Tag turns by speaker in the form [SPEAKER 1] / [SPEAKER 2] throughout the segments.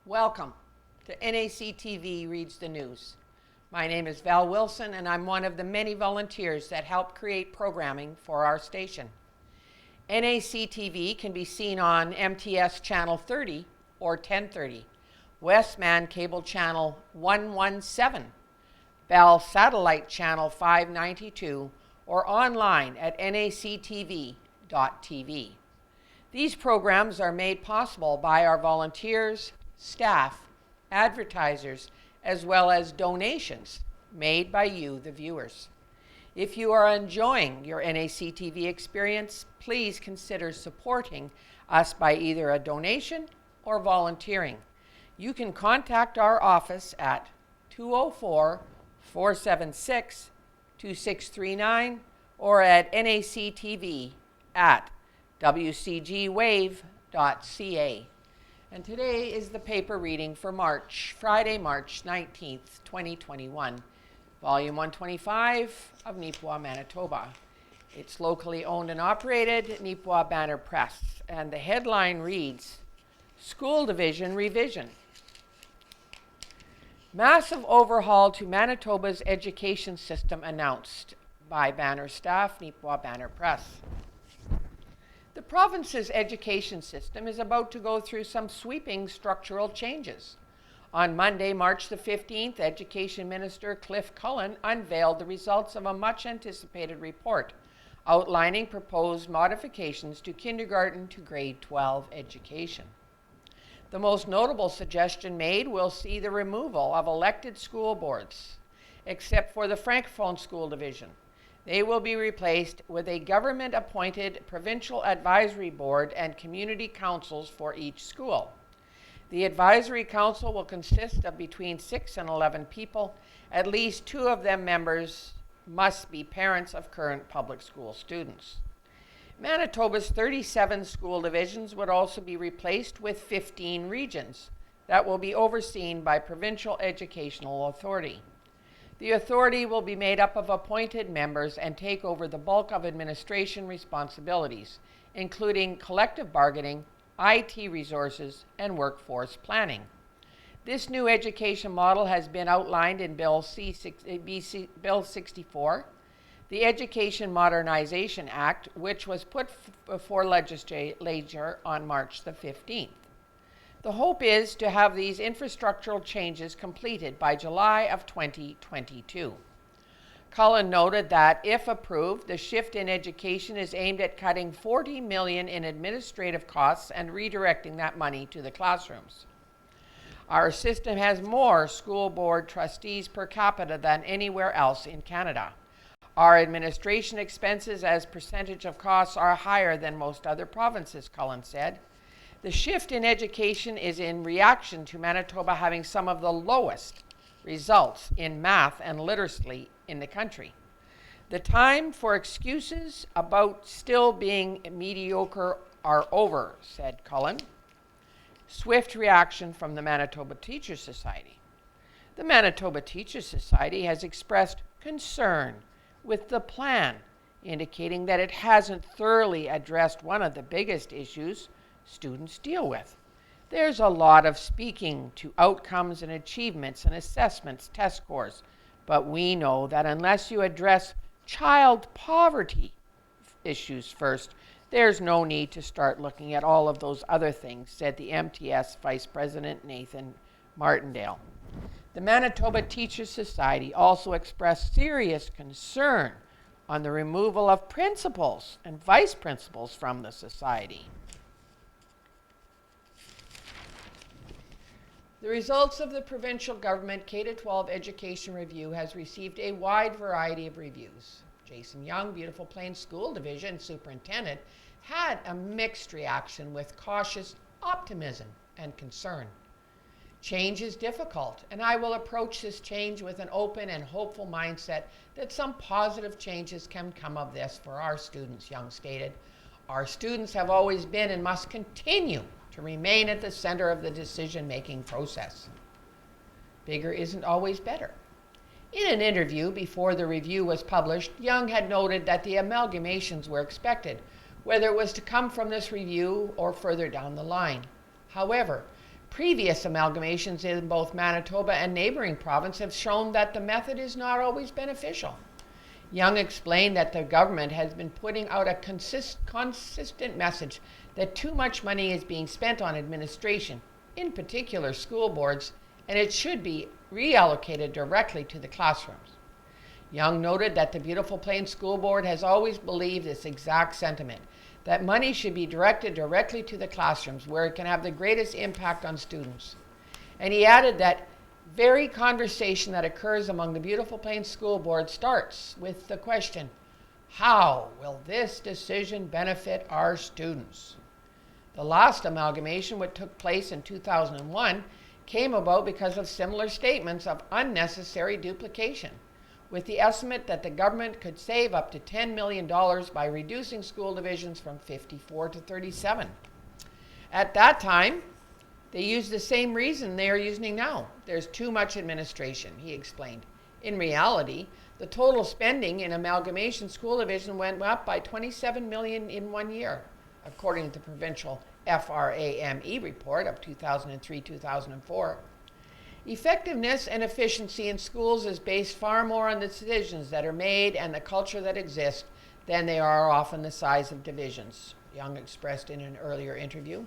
[SPEAKER 1] Welcome to NACTV Reads the News. My name is Val Wilson, and I'm one of the many volunteers that help create programming for our station. NACTV can be seen on MTS Channel 30 or 1030, Westman Cable Channel 117, Bell Satellite Channel 592, or online at nactv.tv. These programs are made possible by our volunteers, staff, advertisers, as well as donations made by you, the viewers. If you are enjoying your NACTV experience, please consider supporting us by either a donation or volunteering. You can contact our office at 204-476-2639 or at nactv@wcgwave.ca. And today is the paper reading for Friday, March 19th, 2021, Volume 125 of Neepawa, Manitoba. It's locally owned and operated, Neepawa Banner Press, and the headline reads, School Division Revision. Massive overhaul to Manitoba's education system announced by Banner staff, Neepawa Banner Press. The province's education system is about to go through some sweeping structural changes. On Monday, March the 15th, Education Minister Cliff Cullen unveiled the results of a much-anticipated report outlining proposed modifications to kindergarten to grade 12 education. The most notable suggestion made will see the removal of elected school boards, except for the Francophone School Division. They will be replaced with a government-appointed provincial advisory board and community councils for each school. The advisory council will consist of between 6 and 11 people. At least 2 of them members must be parents of current public school students. Manitoba's 37 school divisions would also be replaced with 15 regions that will be overseen by Provincial Educational Authority. The authority will be made up of appointed members and take over the bulk of administration responsibilities, including collective bargaining, IT resources, and workforce planning. This new education model has been outlined in Bill 64, the Education Modernization Act, which was put before legislature on March the 15th. The hope is to have these infrastructural changes completed by July of 2022. Cullen noted that, if approved, the shift in education is aimed at cutting $40 million in administrative costs and redirecting that money to the classrooms. Our system has more school board trustees per capita than anywhere else in Canada. Our administration expenses as percentage of costs are higher than most other provinces, Cullen said. The shift in education is in reaction to Manitoba having some of the lowest results in math and literacy in the country. The time for excuses about still being mediocre are over, said Cullen. Swift reaction from the Manitoba Teachers Society. The Manitoba Teachers Society has expressed concern with the plan, indicating that it hasn't thoroughly addressed one of the biggest issues students deal with. There's a lot of speaking to outcomes and achievements and assessments, test scores, but we know that unless you address child poverty issues first, there's no need to start looking at all of those other things, said the MTS Vice President Nathan Martindale. The Manitoba Teachers Society also expressed serious concern on the removal of principals and vice principals from the society. The results of the provincial government K-12 education review has received a wide variety of reviews. Jason Young, Beautiful Plains School Division Superintendent, had a mixed reaction with cautious optimism and concern. Change is difficult, and I will approach this change with an open and hopeful mindset that some positive changes can come of this for our students, Young stated. Our students have always been and must continue to remain at the center of the decision-making process. Bigger isn't always better. In an interview before the review was published, Young had noted that the amalgamations were expected, whether it was to come from this review or further down the line. However, Previous amalgamations in both Manitoba and neighboring province have shown that the method is not always beneficial. Young explained that the government has been putting out a consistent message that too much money is being spent on administration, in particular school boards, and it should be reallocated directly to the classrooms. Young noted that the Beautiful Plains School Board has always believed this exact sentiment, that money should be directed directly to the classrooms where it can have the greatest impact on students. And he added that very conversation that occurs among the Beautiful Plains School Board starts with the question, how will this decision benefit our students? The last amalgamation, which took place in 2001, came about because of similar statements of unnecessary duplication, with the estimate that the government could save up to $10 million by reducing school divisions from 54 to 37. At that time, they used the same reason they are using now. There's too much administration, he explained. In reality, the total spending in amalgamation school division went up by $27 million in 1 year, according to the provincial FRAME report of 2003-2004. Effectiveness and efficiency in schools is based far more on the decisions that are made and the culture that exists than they are often the size of divisions, Young expressed in an earlier interview.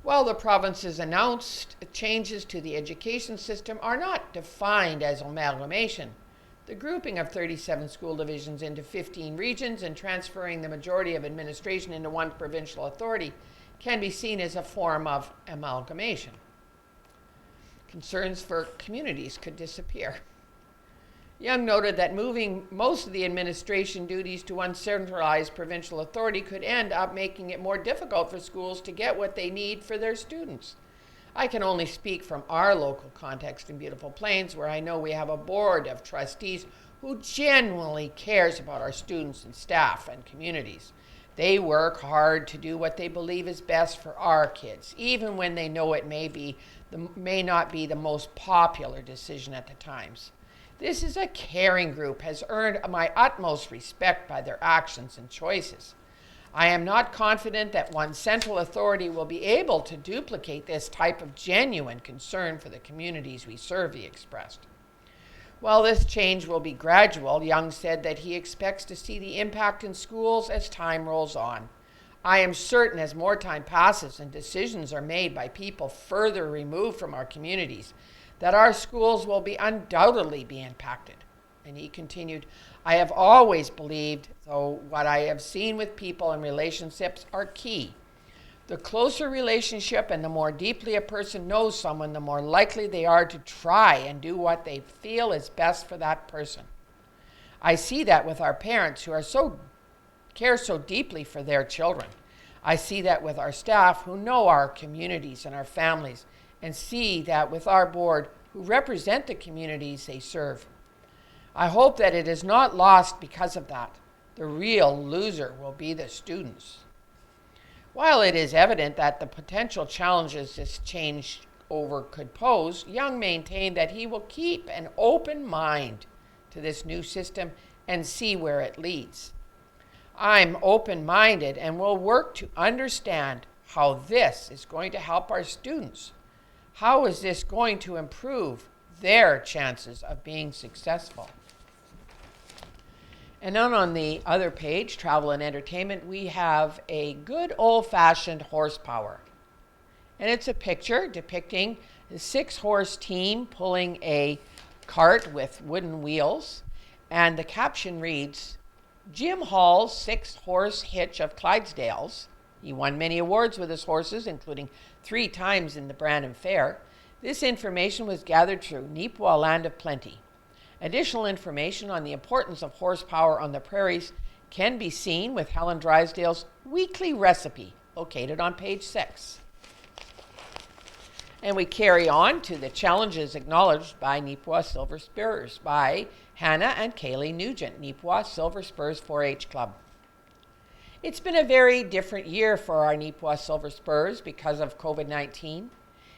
[SPEAKER 1] While the province's announced changes to the education system are not defined as amalgamation, the grouping of 37 school divisions into 15 regions and transferring the majority of administration into one provincial authority can be seen as a form of amalgamation. Concerns for communities could disappear. Young noted that moving most of the administration duties to one centralized provincial authority could end up making it more difficult for schools to get what they need for their students. I can only speak from our local context in Beautiful Plains, where I know we have a board of trustees who genuinely cares about our students and staff and communities. They work hard to do what they believe is best for our kids, even when they know it may not be the most popular decision at the times. This is a caring group, has earned my utmost respect by their actions and choices. I am not confident that one central authority will be able to duplicate this type of genuine concern for the communities we serve, he expressed. While this change will be gradual, Young said that he expects to see the impact in schools as time rolls on. I am certain as more time passes and decisions are made by people further removed from our communities, that our schools will be undoubtedly be impacted. And he continued, I have always believed, though, what I have seen with people and relationships are key. The closer relationship and the more deeply a person knows someone, the more likely they are to try and do what they feel is best for that person. I see that with our parents who care so deeply for their children. I see that with our staff who know our communities and our families, and see that with our board who represent the communities they serve. I hope that it is not lost because of that. The real loser will be the students. While it is evident that the potential challenges this change over could pose, Young maintained that he will keep an open mind to this new system and see where it leads. I'm open-minded and will work to understand how this is going to help our students. How is this going to improve their chances of being successful? And then on the other page, travel and entertainment, we have a good old-fashioned horsepower. And it's a picture depicting a 6-horse team pulling a cart with wooden wheels. And the caption reads, Jim Hall's 6-horse hitch of Clydesdales. He won many awards with his horses, including 3 times in the Brandon Fair. This information was gathered through Neepawa Land of Plenty. Additional information on the importance of horsepower on the prairies can be seen with Helen Drysdale's weekly recipe, located on page 6. And we carry on to the challenges acknowledged by Neepawa Silver Spurs by Hannah and Kaylee Nugent, Neepawa Silver Spurs 4-H Club. It's been a very different year for our Neepawa Silver Spurs because of COVID-19.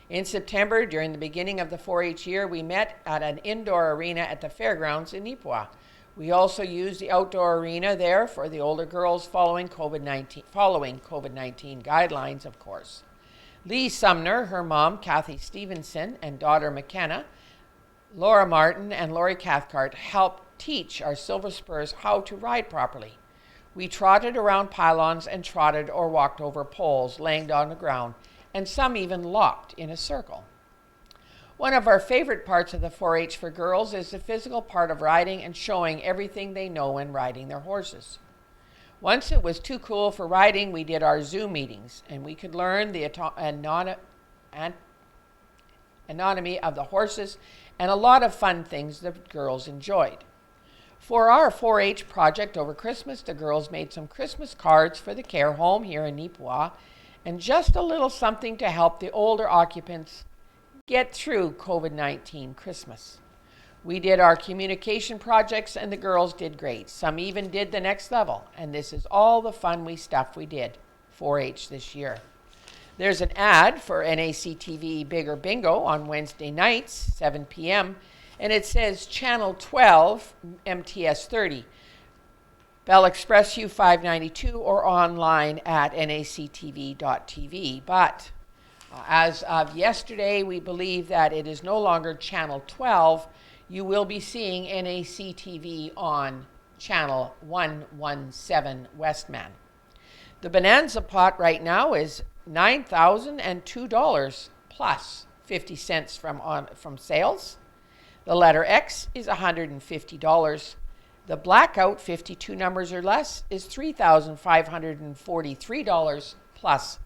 [SPEAKER 1] In September, during the beginning of the 4-H year, we met at an indoor arena at the fairgrounds in Neepawa. We also used the outdoor arena there for the older girls following COVID-19 guidelines, of course. Lee Sumner, her mom, Kathy Stevenson, and daughter McKenna, Laura Martin, and Lori Cathcart helped teach our Silver Spurs how to ride properly. We trotted around pylons and trotted or walked over poles, laying on the ground, and some even locked in a circle. One of our favorite parts of the 4-H for girls is the physical part of riding and showing everything they know when riding their horses. Once it was too cool for riding, we did our Zoom meetings, and we could learn the anatomy of the horses and a lot of fun things the girls enjoyed. For our 4-H project over Christmas, the girls made some Christmas cards for the care home here in Neepawa, and just a little something to help the older occupants get through COVID-19 Christmas. We did our communication projects and the girls did great. Some even did the next level, and this is all the fun stuff we did 4-H this year. There's an ad for NACTV Bigger Bingo on Wednesday nights, 7 p.m., and it says Channel 12, MTS 30, Bell Express U592, or online at nactv.tv. But as of yesterday, we believe that it is no longer Channel 12. You will be seeing NACTV on Channel 117 Westman. The Bonanza pot right now is $9,002 plus 50 cents from sales. The letter X is $150. The blackout, 52 numbers or less, is $3,543 plus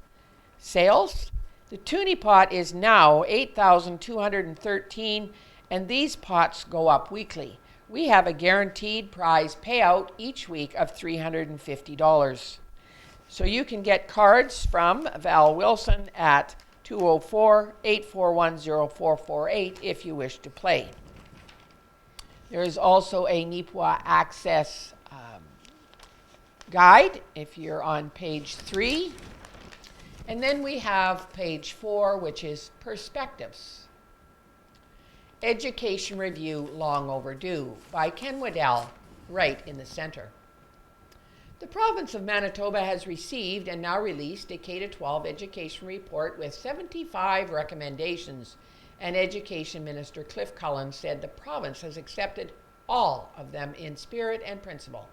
[SPEAKER 1] sales. The toonie pot is now $8,213, and these pots go up weekly. We have a guaranteed prize payout each week of $350. So you can get cards from Val Wilson at 204-841-0448 if you wish to play. There is also a Neepawa Access guide if you're on page 3. And then we have page 4, which is Perspectives. Education Review Long Overdue by Ken Waddell, right in the center. The province of Manitoba has received and now released a K-12 education report with 75 recommendations, and Education Minister Cliff Cullen said the province has accepted all of them in spirit and principle.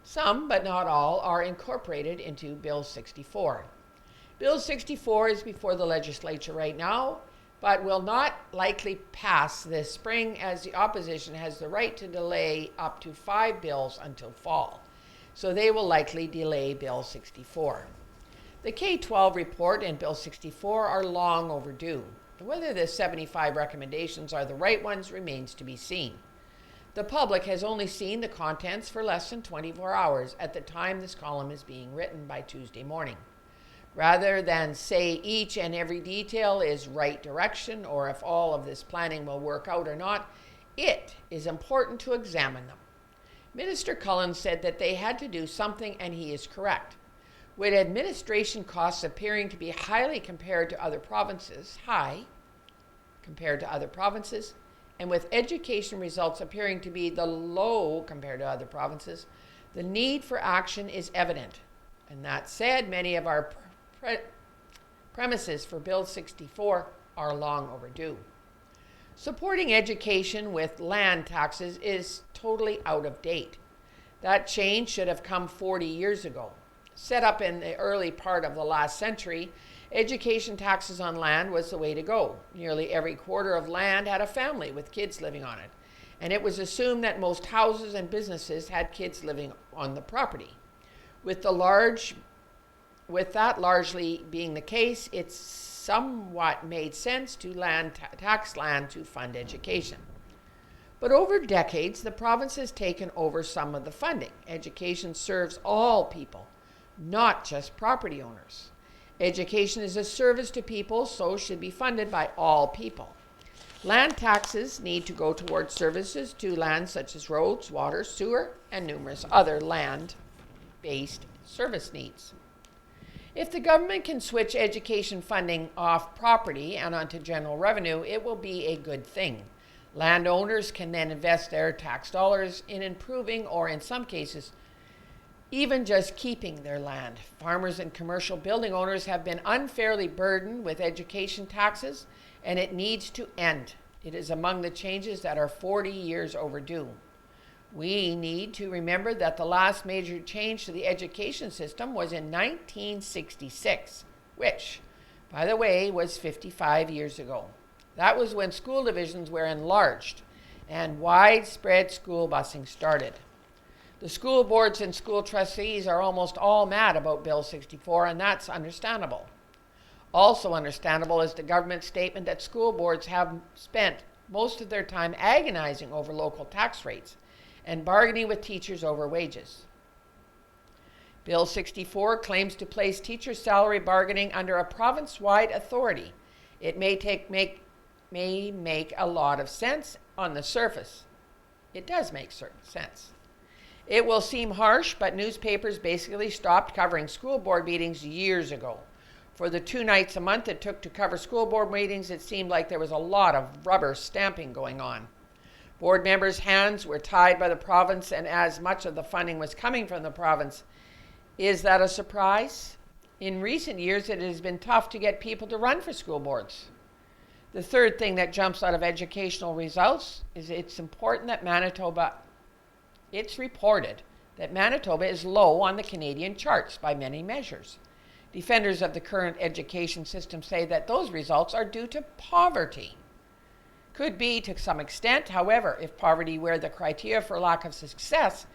[SPEAKER 1] Some, but not all, are incorporated into Bill 64. Bill 64 is before the legislature right now, but will not likely pass this spring, as the opposition has the right to delay up to 5 bills until fall. So they will likely delay Bill 64. The K-12 report and Bill 64 are long overdue. Whether the 75 recommendations are the right ones remains to be seen. The public has only seen the contents for less than 24 hours at the time this column is being written by Tuesday morning. Rather than say each and every detail is right direction or if all of this planning will work out or not, it is important to examine them. Minister Cullen said that they had to do something, and he is correct. With administration costs appearing to be high compared to other provinces, and with education results appearing to be the low compared to other provinces, the need for action is evident. And that said, many of our premises for Bill 64 are long overdue. Supporting education with land taxes is totally out of date. That change should have come 40 years ago. Set up in the early part of the last century, education taxes on land was the way to go. Nearly every quarter of land had a family with kids living on it, and it was assumed that most houses and businesses had kids living on the property. With that largely being the case, it's somewhat made sense to tax land to fund education. But over decades, the province has taken over some of the funding. Education serves all people, not just property owners. Education is a service to people, so should be funded by all people. Land taxes need to go towards services to land such as roads, water, sewer, and numerous other land-based service needs. If the government can switch education funding off property and onto general revenue, it will be a good thing. Landowners can then invest their tax dollars in improving, or in some cases, even just keeping their land. Farmers and commercial building owners have been unfairly burdened with education taxes, and it needs to end. It is among the changes that are 40 years overdue. We need to remember that the last major change to the education system was in 1966, which, by the way, was 55 years ago. That was when school divisions were enlarged and widespread school busing started. The school boards and school trustees are almost all mad about Bill 64, and that's understandable. Also understandable is the government statement that school boards have spent most of their time agonizing over local tax rates and bargaining with teachers over wages. Bill 64 claims to place teacher salary bargaining under a province-wide authority. It may make a lot of sense on the surface. It does make certain sense. It will seem harsh, but newspapers basically stopped covering school board meetings years ago. For the 2 nights a month it took to cover school board meetings, it seemed like there was a lot of rubber stamping going on. Board members' hands were tied by the province, and as much of the funding was coming from the province, is that a surprise? In recent years, it has been tough to get people to run for school boards. The third thing that jumps out of educational results is it's reported that Manitoba is low on the Canadian charts by many measures. Defenders of the current education system say that those results are due to poverty. Could be to some extent. However, if poverty were the criteria for lack of success,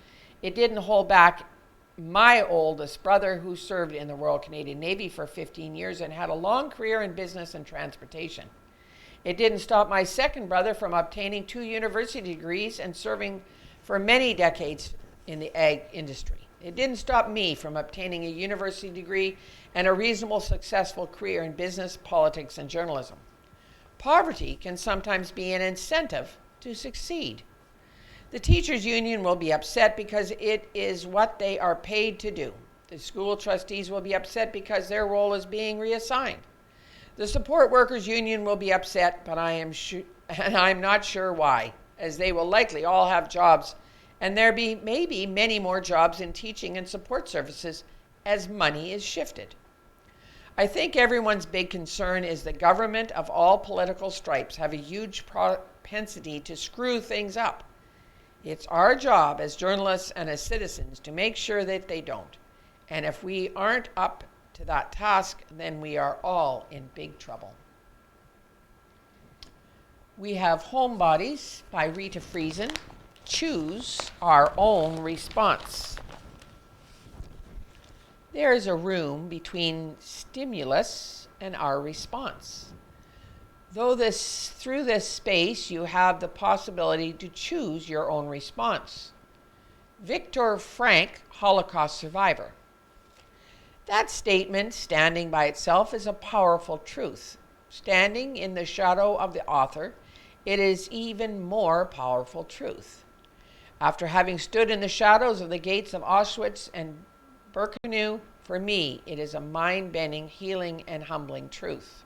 [SPEAKER 1] it didn't hold back my oldest brother, who served in the Royal Canadian Navy for 15 years and had a long career in business and transportation. It didn't stop my second brother from obtaining 2 university degrees and serving for many decades in the ag industry. It didn't stop me from obtaining a university degree and a reasonable, successful career in business, politics, and journalism. Poverty can sometimes be an incentive to succeed. The teachers' union will be upset because it is what they are paid to do. The school trustees will be upset because their role is being reassigned. The support workers' union will be upset, but I'm not sure why, as they will likely all have jobs, and there may be many more jobs in teaching and support services as money is shifted. I think everyone's big concern is the government of all political stripes have a huge propensity to screw things up. It's our job as journalists and as citizens to make sure that they don't. And if we aren't up to that task, then we are all in big trouble. We have Homebodies by Rita Friesen. Choose our own response. There is a room between stimulus and our response. Through this space, you have the possibility to choose your own response. Viktor Frankl, Holocaust survivor. That statement, standing by itself, is a powerful truth. Standing in the shadow of the author, it is even more powerful truth. After having stood in the shadows of the gates of Auschwitz and Birkenau, for me, it is a mind-bending, healing, and humbling truth.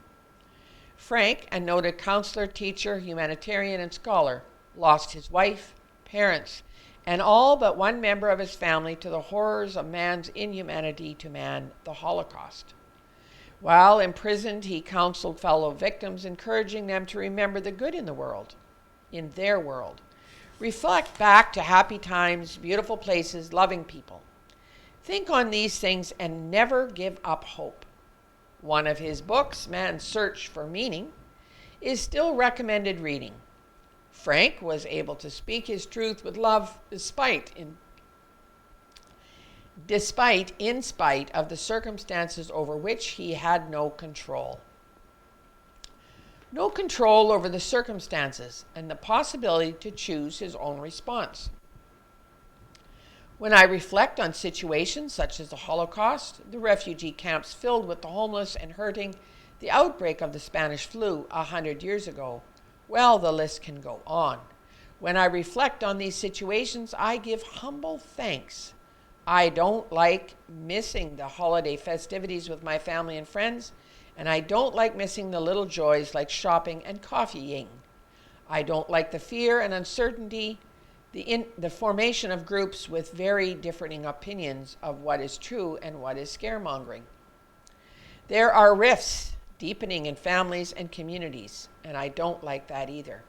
[SPEAKER 1] Frank, a noted counselor, teacher, humanitarian, and scholar, lost his wife, parents, and all but one member of his family to the horrors of man's inhumanity to man, the Holocaust. While imprisoned, he counseled fellow victims, encouraging them to remember the good in the world, in their world. Reflect back to happy times, beautiful places, loving people. Think on these things and never give up hope. One of his books, Man's Search for Meaning, is still recommended reading. Frank was able to speak his truth with love despite in spite of the circumstances over which he had no control. No control over the circumstances and the possibility to choose his own response. When I reflect on situations such as the Holocaust, the refugee camps filled with the homeless and hurting, the outbreak of the Spanish flu 100 years ago, well, the list can go on. When I reflect on these situations, I give humble thanks. I don't like missing the holiday festivities with my family and friends, and I don't like missing the little joys like shopping and coffeeing. I don't like the fear and uncertainty the formation of groups with very differing opinions of what is true and what is scaremongering. There are rifts deepening in families and communities, and I don't like that either.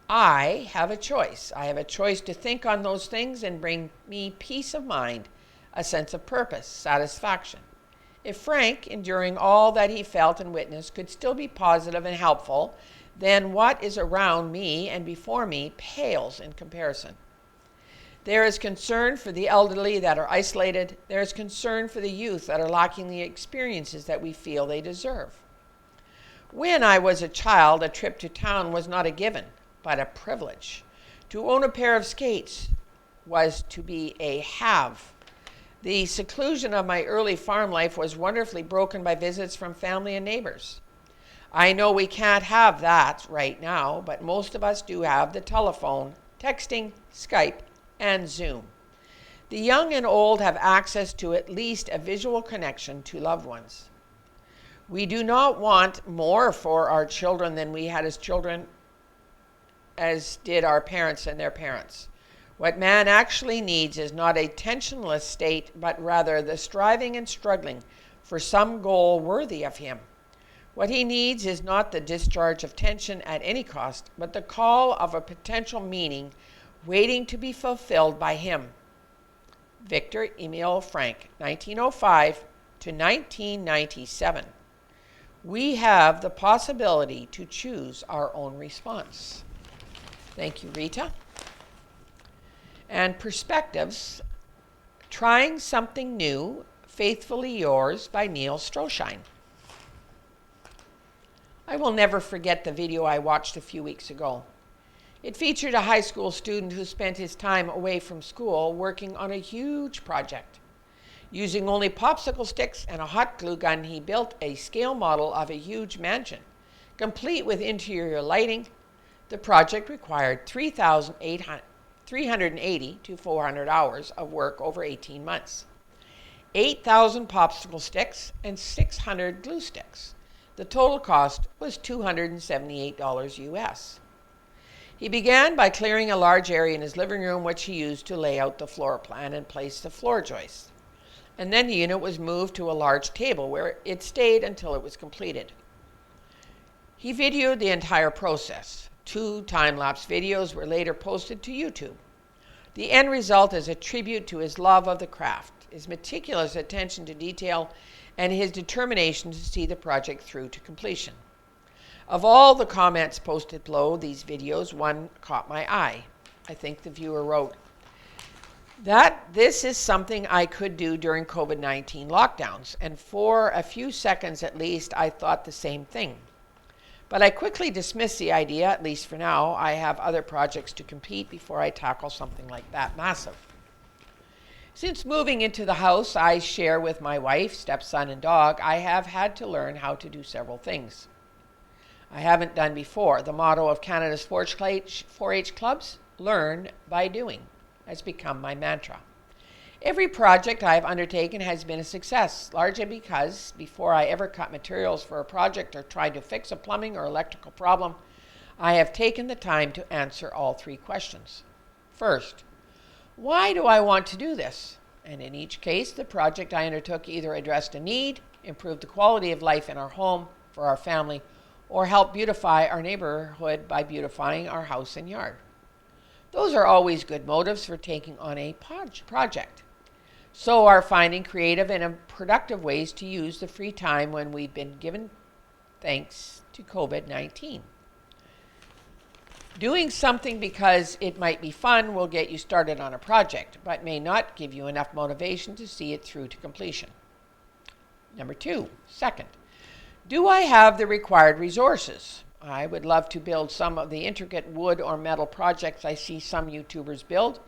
[SPEAKER 1] I have a choice. I have a choice to think on those things and bring me peace of mind, a sense of purpose, satisfaction. If Frank, enduring all that he felt and witnessed, could still be positive and helpful, then what is around me and before me pales in comparison. There is concern for the elderly that are isolated. There is concern for the youth that are lacking the experiences that we feel they deserve. When I was a child, a trip to town was not a given, but a privilege. To own a pair of skates was to be a have. The seclusion of my early farm life was wonderfully broken by visits from family and neighbors. I know we can't have that right now, but most of us do have the telephone, texting, Skype, and Zoom. The young and old have access to at least a visual connection to loved ones. We do not want more for our children than we had as children, as did our parents and their parents. What man actually needs is not a tensionless state, but rather the striving and struggling for some goal worthy of him. What he needs is not the discharge of tension at any cost, but the call of a potential meaning waiting to be fulfilled by him. Victor Emil Frank, 1905 to 1997. We have the possibility to choose our own response. Thank you, Rita. And Perspectives, Trying Something New, Faithfully Yours by Neil Stroshine. I will never forget the video I watched a few weeks ago. It featured a high school student who spent his time away from school working on a huge project. Using only popsicle sticks and a hot glue gun, he built a scale model of a huge mansion, complete with interior lighting. The project required 380 to 400 hours of work over 18 months, 8,000 popsicle sticks, and 600 glue sticks. The total cost was $278 US. He began by clearing a large area in his living room, which he used to lay out the floor plan and place the floor joists. And then the unit was moved to a large table where it stayed until it was completed. He videoed the entire process. 2 time-lapse videos were later posted to YouTube. The end result is a tribute to his love of the craft, his meticulous attention to detail, and his determination to see the project through to completion. Of all the comments posted below these videos, one caught my eye. I think the viewer wrote, that this is something I could do during COVID-19 lockdowns, and for a few seconds at least, I thought the same thing. But I quickly dismissed the idea, at least for now. I have other projects to complete before I tackle something like that massive. Since moving into the house I share with my wife, stepson, and dog, I have had to learn how to do several things I haven't done before. The motto of Canada's 4-H clubs, learn by doing, has become my mantra. Every project I have undertaken has been a success, largely because before I ever cut materials for a project or tried to fix a plumbing or electrical problem, I have taken the time to answer all 3 questions. First, why do I want to do this? And in each case, the project I undertook either addressed a need, improved the quality of life in our home for our family, or helped beautify our neighborhood by beautifying our house and yard. Those are always good motives for taking on a project. So are finding creative and productive ways to use the free time when we've been given thanks to COVID-19. Doing something because it might be fun will get you started on a project, but may not give you enough motivation to see it through to completion. Number 2, second, do I have the required resources? I would love to build some of the intricate wood or metal projects I see some YouTubers build,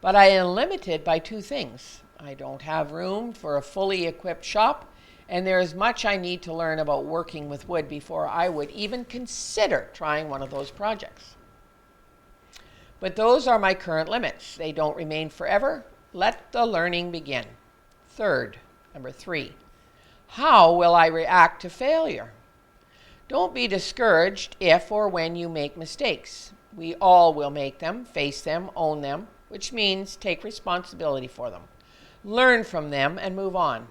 [SPEAKER 1] but I am limited by 2 things. I don't have room for a fully equipped shop, and there is much I need to learn about working with wood before I would even consider trying one of those projects. But those are my current limits. They don't remain forever. Let the learning begin. Third, number 3, how will I react to failure? Don't be discouraged if or when you make mistakes. We all will make them, face them, own them, which means take responsibility for them, learn from them, and move on.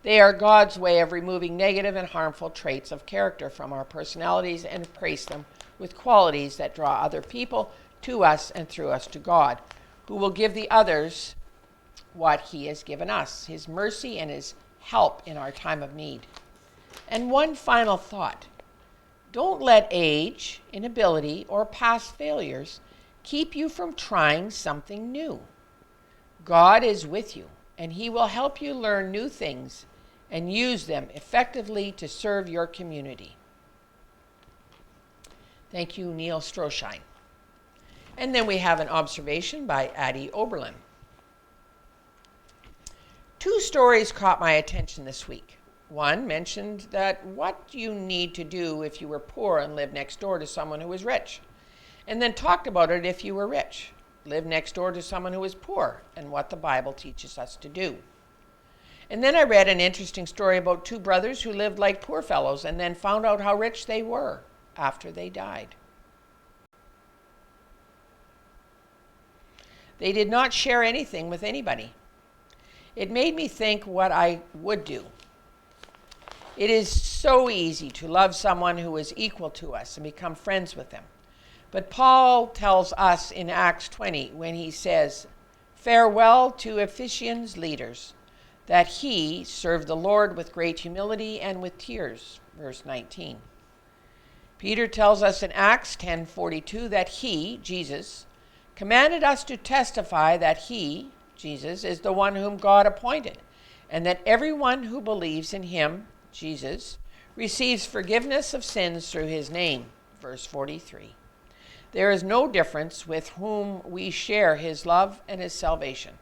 [SPEAKER 1] They are God's way of removing negative and harmful traits of character from our personalities and replace them with qualities that draw other people to us and through us to God, who will give the others what he has given us, his mercy and his help in our time of need. And one final thought. Don't let age, inability, or past failures keep you from trying something new. God is with you, and he will help you learn new things and use them effectively to serve your community. Thank you, Neil Stroshine. And then we have an observation by Addie Oberlin. 2 stories caught my attention this week. One mentioned that what you need to do if you were poor and lived next door to someone who was rich, and then talked about it if you were rich, live next door to someone who was poor, and what the Bible teaches us to do. And then I read an interesting story about 2 brothers who lived like poor fellows and then found out how rich they were after they died. They did not share anything with anybody. It made me think what I would do. It is so easy to love someone who is equal to us and become friends with them. But Paul tells us in Acts 20 when he says, "Farewell to Ephesians leaders, that he served the Lord with great humility and with tears," verse 19. Peter tells us in Acts 10:42 that he, Jesus, commanded us to testify that he, Jesus, is the one whom God appointed, and that everyone who believes in him, Jesus, receives forgiveness of sins through his name, verse 43. There is no difference with whom we share his love and his salvation.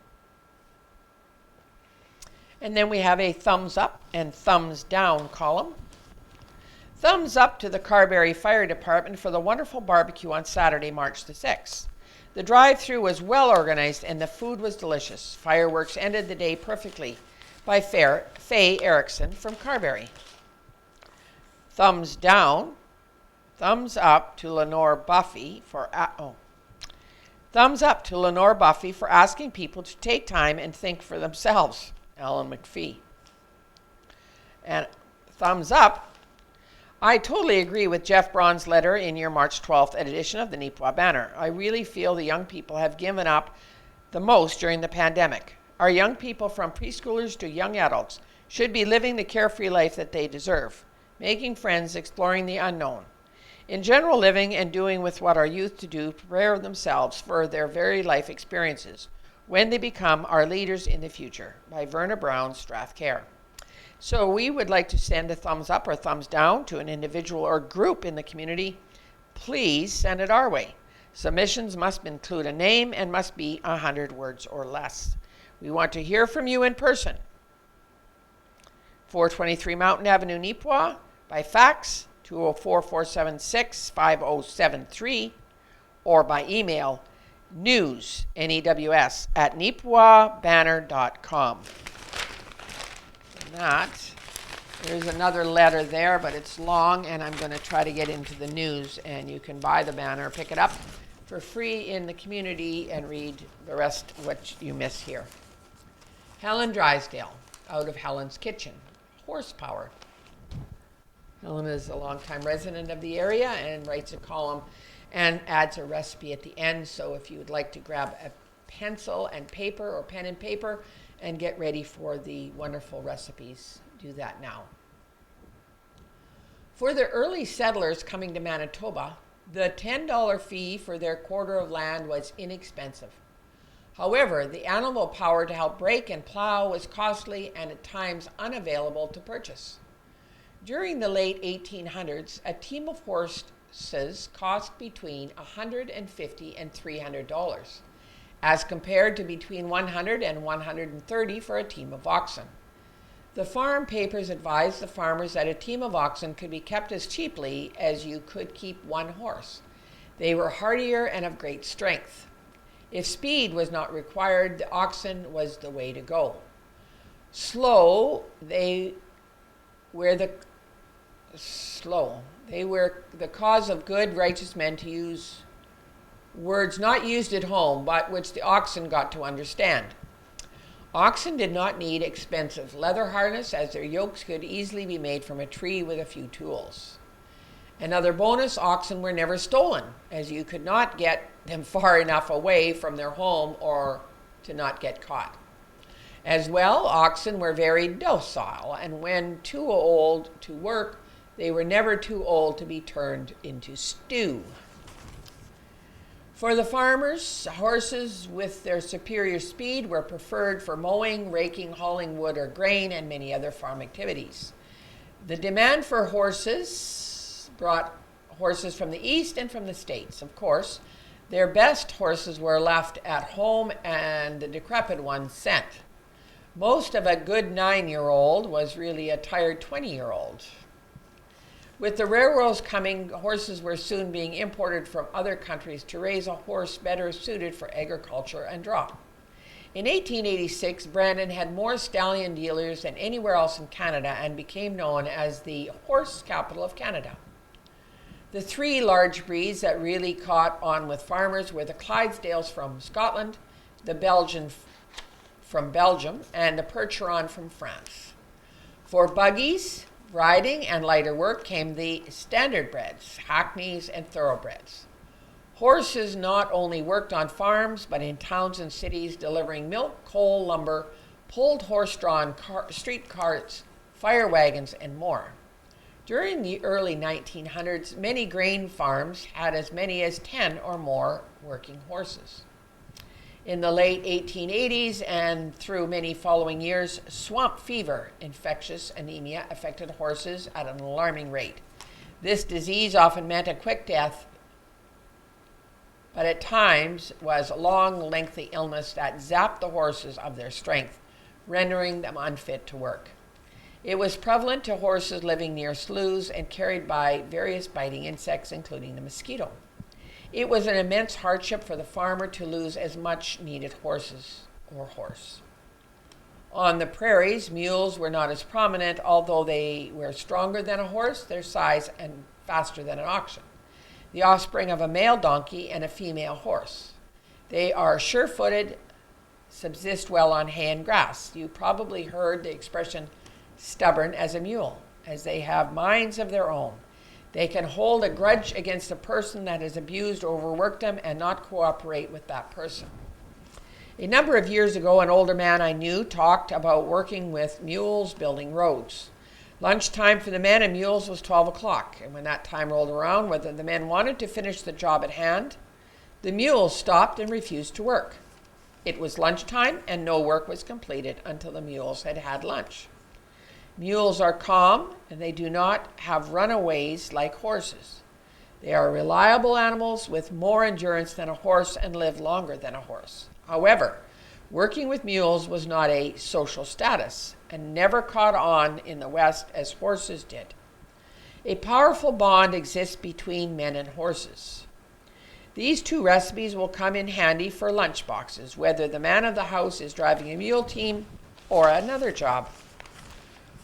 [SPEAKER 1] And then we have a thumbs up and thumbs down column. Thumbs up to the Carberry Fire Department for the wonderful barbecue on Saturday, March the 6th. The drive-through was well organized and the food was delicious. Fireworks ended the day perfectly by Faye Erickson from Carberry. Thumbs down, thumbs up to Lenore Buffy for thumbs up to Lenore Buffy for asking people to take time and think for themselves. Alan McPhee. And thumbs up. I totally agree with Jeff Braun's letter in your March 12th edition of the Neepawa Banner. I really feel the young people have given up the most during the pandemic. Our young people, from preschoolers to young adults, should be living the carefree life that they deserve, making friends, exploring the unknown. In general, living and doing with what our youth to do, prepare themselves for their very life experiences when they become our leaders in the future, by Verna Brown, Strathcare. So we would like to send a thumbs up or thumbs down to an individual or group in the community. Please send it our way. Submissions must include a name and must be 100 words or less. We want to hear from you in person. 423 Mountain Avenue, Neepawa, by fax 204-476-5073, or by email news, N-E-W-S, at neepawabanner.com. There's another letter there, but it's long, and I'm going to try to get into the news, and you can buy the banner, pick it up for free in the community, and read the rest of what you miss here. Helen Drysdale, out of Helen's Kitchen, horsepower. Helen is a longtime resident of the area and writes a column and adds a recipe at the end, so if you would like to grab a pencil and paper or pen and paper and get ready for the wonderful recipes, do that now. For the early settlers coming to Manitoba, the $10 fee for their quarter of land was inexpensive. However, the animal power to help break and plow was costly and at times unavailable to purchase. During the late 1800s, a team of horses cost between $150 and $300, as compared to between $100 and $130 for a team of oxen. The farm papers advised the farmers that a team of oxen could be kept as cheaply as you could keep one horse. They were hardier and of great strength. If speed was not required, the oxen was the way to go. Slow, they were the cause of good, righteous men to use words not used at home, but which the oxen got to understand. Oxen did not need expensive leather harness, as their yokes could easily be made from a tree with a few tools. Another bonus, oxen were never stolen, as you could not get them far enough away from their home or to not get caught. As well, oxen were very docile, and when too old to work, they were never too old to be turned into stew. For the farmers, horses with their superior speed were preferred for mowing, raking, hauling wood or grain, and many other farm activities. The demand for horses brought horses from the east and from the States. Of course, their best horses were left at home and the decrepit ones sent. Most of a good 9-year-old was really a tired 20-year-old. With the railroads coming, horses were soon being imported from other countries to raise a horse better suited for agriculture and draw. In 1886, Brandon had more stallion dealers than anywhere else in Canada and became known as the horse capital of Canada. The three large breeds that really caught on with farmers were the Clydesdales from Scotland, the Belgian from Belgium, and the Percheron from France. For buggies, riding, and lighter work came the standardbreds, hackneys, and thoroughbreds. Horses not only worked on farms, but in towns and cities, delivering milk, coal, lumber, pulled horse-drawn street carts, fire wagons, and more. During the early 1900s, many grain farms had as many as 10 or more working horses. In the late 1880s and through many following years, swamp fever, infectious anemia, affected horses at an alarming rate. This disease often meant a quick death, but at times was a long, lengthy illness that zapped the horses of their strength, rendering them unfit to work. It was prevalent to horses living near sloughs and carried by various biting insects, including the mosquito. It was an immense hardship for the farmer to lose as much needed horses or horse. On the prairies, mules were not as prominent, although they were stronger than a horse, their size, and faster than an oxen. The offspring of a male donkey and a female horse. They are sure-footed, subsist well on hay and grass. You probably heard the expression stubborn as a mule, as they have minds of their own. They can hold a grudge against a person that has abused or overworked them and not cooperate with that person. A number of years ago, an older man I knew talked about working with mules building roads. Lunchtime for the men and mules was 12 o'clock, and when that time rolled around, whether the men wanted to finish the job at hand, the mules stopped and refused to work. It was lunchtime, and no work was completed until the mules had had lunch. Mules are calm, and they do not have runaways like horses. They are reliable animals with more endurance than a horse and live longer than a horse. However, working with mules was not a social status and never caught on in the West as horses did. A powerful bond exists between men and horses. These two recipes will come in handy for lunch boxes, whether the man of the house is driving a mule team or another job.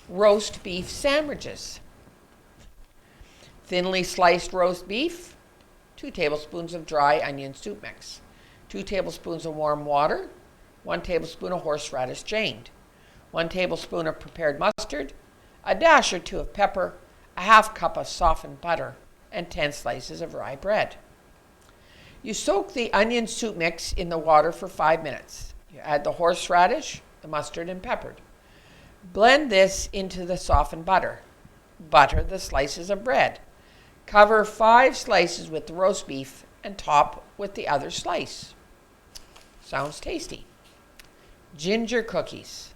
[SPEAKER 1] Roast beef sandwiches. Thinly sliced roast beef, 2 tablespoons of dry onion soup mix, 2 tablespoons of warm water, 1 tablespoon of horseradish drained, 1 tablespoon of prepared mustard, a dash or 2 of pepper, a half cup of softened butter, and 10 slices of rye bread. You soak the onion soup mix in the water for 5 minutes. You add the horseradish, the mustard, and pepper. Blend this into the softened butter. Butter the slices of bread. Cover 5 slices with the roast beef and top with the other slice. Sounds tasty. Ginger cookies.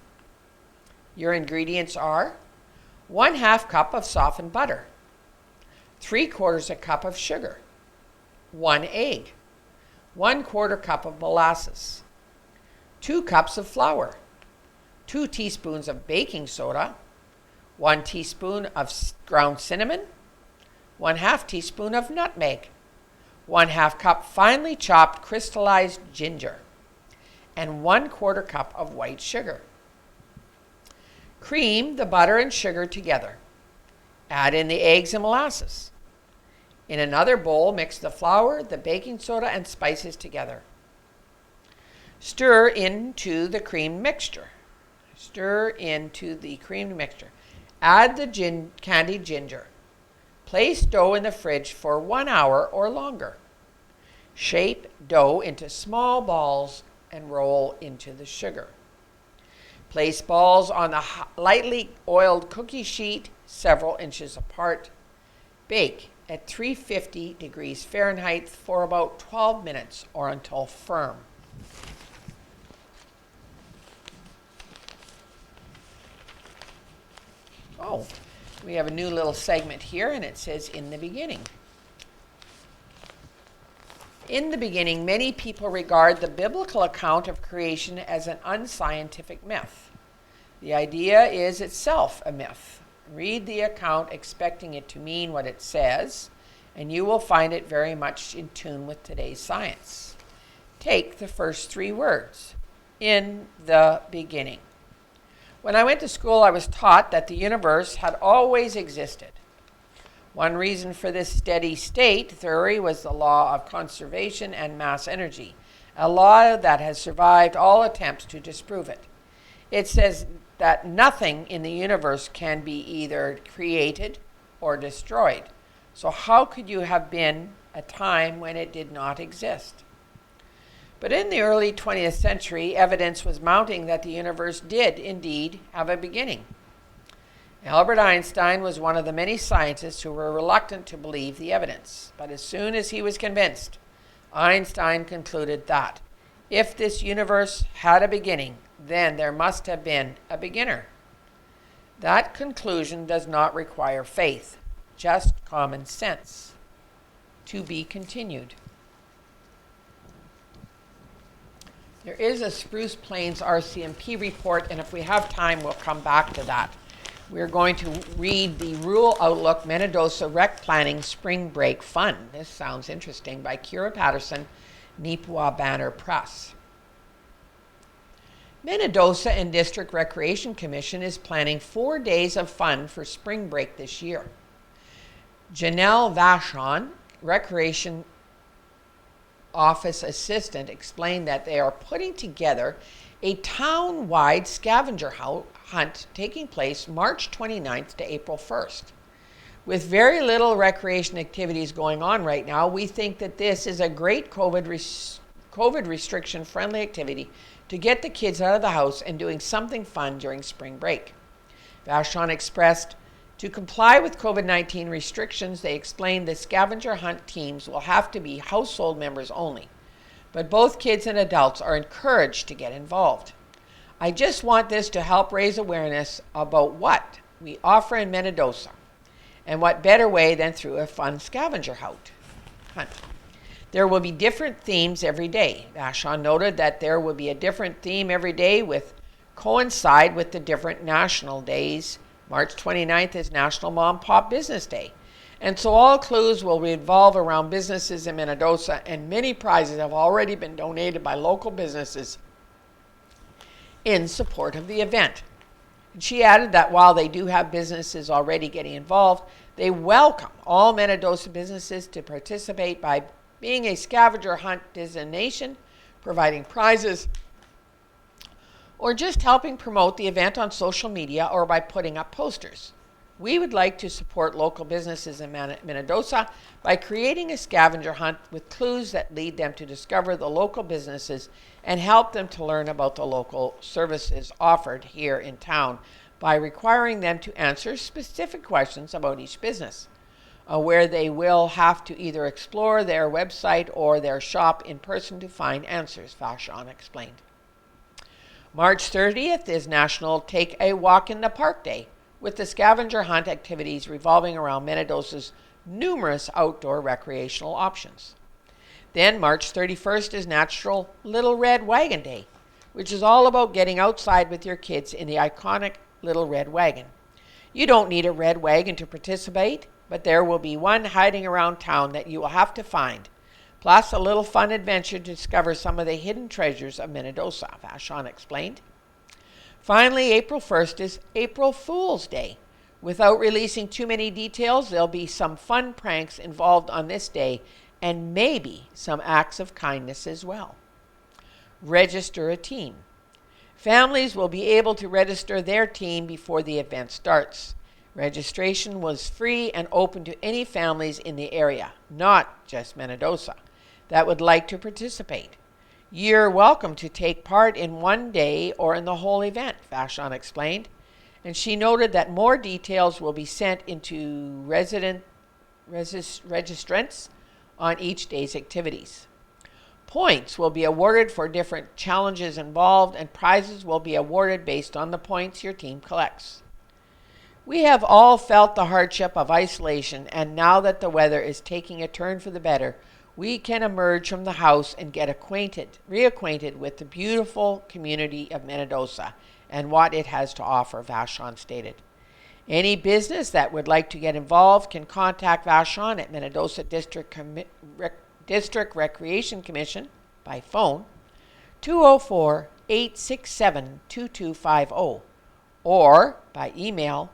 [SPEAKER 1] Your ingredients are 1/2 cup of softened butter, 3/4 cup of sugar, 1 egg, 1/4 cup of molasses, 2 cups of flour, 2 teaspoons of baking soda, 1 teaspoon of ground cinnamon, 1/2 teaspoon of nutmeg, 1/2 cup finely chopped crystallized ginger, and 1/4 cup of white sugar. Cream the butter and sugar together. Add in the eggs and molasses. In another bowl, mix the flour, the baking soda, and spices together. Stir into the cream mixture. Add the candied ginger. Place dough in the fridge for 1 hour or longer. Shape dough into small balls and roll into the sugar. Place balls on the lightly oiled cookie sheet several inches apart. Bake at 350 degrees Fahrenheit for about 12 minutes or until firm. Oh, we have a new little segment here, and it says, in the beginning. In the beginning, many people regard the biblical account of creation as an unscientific myth. The idea is itself a myth. Read the account expecting it to mean what it says, and you will find it very much in tune with today's science. Take the first 3 words, in the beginning. When I went to school, I was taught that the universe had always existed. One reason for this steady state theory was the law of conservation and mass energy, a law that has survived all attempts to disprove it. It says that nothing in the universe can be either created or destroyed. So how could you have been a time when it did not exist? But in the early 20th century, evidence was mounting that the universe did indeed have a beginning. Albert Einstein was one of the many scientists who were reluctant to believe the evidence. But as soon as he was convinced, Einstein concluded that if this universe had a beginning, then there must have been a beginner. That conclusion does not require faith, just common sense. To be continued. There is a Spruce Plains RCMP report, and if we have time, we'll come back to that. We're going to read the Rural Outlook Minidosa Rec Planning Spring Break Fun. This sounds interesting, by Kira Patterson, Neepawa Banner Press. Minidosa and District Recreation Commission is planning 4 days of fun for spring break this year. Janelle Vachon, Recreation Office Assistant, explained that they are putting together a town-wide scavenger hunt taking place March 29th to April 1st. With very little recreation activities going on right now, we think that this is a great COVID restriction-friendly activity to get the kids out of the house and doing something fun during spring break. Vachon expressed, to comply with COVID-19 restrictions, they explained the scavenger hunt teams will have to be household members only, but both kids and adults are encouraged to get involved. I just want this to help raise awareness about what we offer in Minidosa, and what better way than through a fun scavenger hunt. There will be different themes every day. Vachon noted that there will be a different theme every day with coincide with the different national days. March 29th is National Mom Pop Business Day. And so all clues will revolve around businesses in Minidosa, and many prizes have already been donated by local businesses in support of the event. And she added that while they do have businesses already getting involved, they welcome all Minidosa businesses to participate by being a scavenger hunt destination, providing prizes, or just helping promote the event on social media or by putting up posters. We would like to support local businesses in Minidosa by creating a scavenger hunt with clues that lead them to discover the local businesses and help them to learn about the local services offered here in town by requiring them to answer specific questions about each business, where they will have to either explore their website or their shop in person to find answers, Vachon explained. March 30th is National Take a Walk in the Park Day, with the scavenger hunt activities revolving around Minidosa's numerous outdoor recreational options. Then March 31st is National Little Red Wagon Day, which is all about getting outside with your kids in the iconic Little Red Wagon. You don't need a red wagon to participate, but there will be one hiding around town that you will have to find, plus a little fun adventure to discover some of the hidden treasures of Minidosa, Vachon explained. Finally, April 1st is April Fool's Day, Without releasing too many details, there'll be some fun pranks involved on this day and maybe some acts of kindness as well. Register a team. Families will be able to register their team before the event starts. Registration was free and open to any families in the area, not just Menadosa, that would like to participate. You're welcome to take part in one day or in the whole event, Vashon explained. And she noted that more details will be sent into registrants on each day's activities. Points will be awarded for different challenges involved, and prizes will be awarded based on the points your team collects. We have all felt the hardship of isolation, and now that the weather is taking a turn for the better, we can emerge from the house and get reacquainted with the beautiful community of Menadosa and what it has to offer, Vashon stated. Any business that would like to get involved can contact Vashon at Menadosa District Recreation Commission by phone 204-867-2250 or by email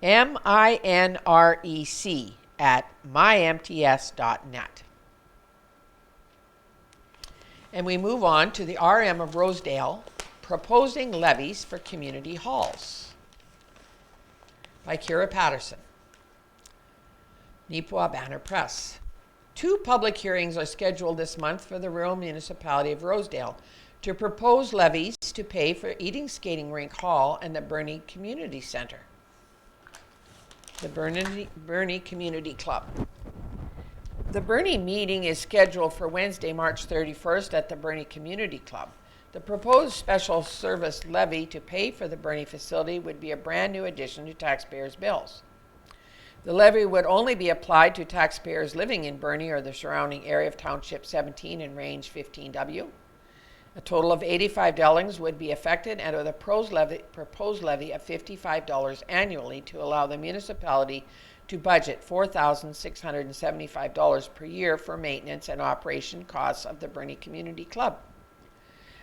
[SPEAKER 1] minrec@mymts.net. And we move on to the RM of Rosedale proposing levies for community halls by Kira Patterson. Neepawa Banner Press. 2 public hearings are scheduled this month for the rural municipality of Rosedale to propose levies to pay for Eating Skating Rink Hall and the Burnie Community Center. The Burnie Community Club. The Burnie meeting is scheduled for Wednesday, March 31st at the Burnie Community Club. The proposed special service levy to pay for the Burnie facility would be a brand new addition to taxpayers' bills. The levy would only be applied to taxpayers living in Burnie or the surrounding area of Township 17 and Range 15W. A total of $85 would be affected, and with a proposed levy of $55 annually to allow the municipality to budget $4,675 per year for maintenance and operation costs of the Burnie Community Club.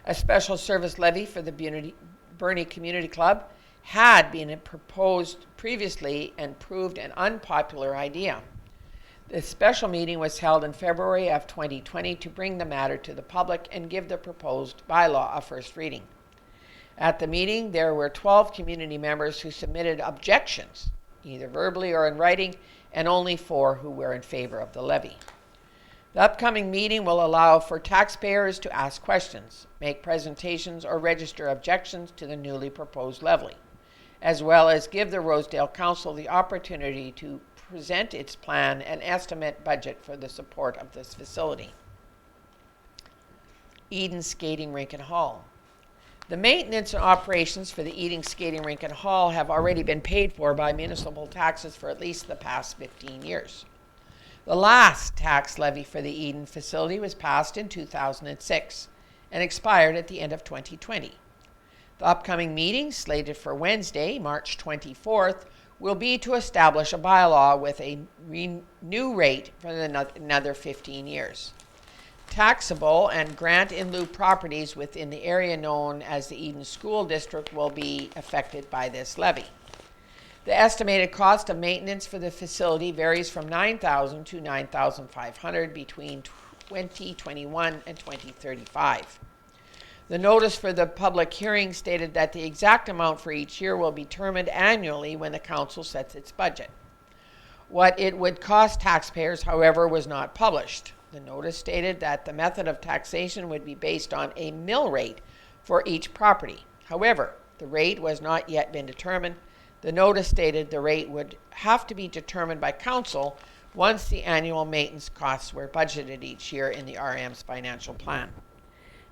[SPEAKER 1] A special service levy for the Burnie Community Club had been proposed previously and proved an unpopular idea. The special meeting was held in February of 2020 to bring the matter to the public and give the proposed bylaw a first reading. At the meeting, there were 12 community members who submitted objections, either verbally or in writing, and only 4 who were in favor of the levy. The upcoming meeting will allow for taxpayers to ask questions, make presentations, or register objections to the newly proposed levy, as well as give the Rosedale Council the opportunity to present its plan and estimate budget for the support of this facility. Eden Skating Rink and Hall. The maintenance and operations for the Eden Skating Rink and Hall have already been paid for by municipal taxes for at least the past 15 years. The last tax levy for the Eden facility was passed in 2006 and expired at the end of 2020. The upcoming meeting, slated for Wednesday, March 24th, will be to establish a bylaw with a new rate for another 15 years. Taxable and grant in lieu properties within the area known as the Eden School District will be affected by this levy. The estimated cost of maintenance for the facility varies from $9,000 to $9,500 between 2021 and 2035. The notice for the public hearing stated that the exact amount for each year will be determined annually when the council sets its budget. What it would cost taxpayers, however, was not published. The notice stated that the method of taxation would be based on a mill rate for each property. However, the rate was not yet been determined. The notice stated the rate would have to be determined by council once the annual maintenance costs were budgeted each year in the RM's financial plan.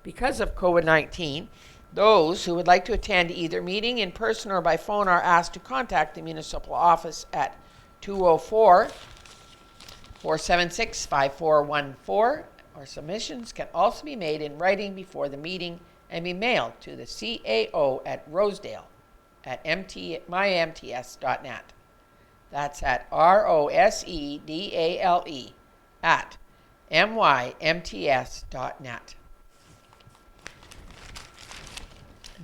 [SPEAKER 1] Because of COVID-19, those who would like to attend either meeting in person or by phone are asked to contact the municipal office at 204-476-5414, or submissions can also be made in writing before the meeting and be mailed to the CAO at Rosedale at mymts.net. That's at ROSEDALE at mymts.net.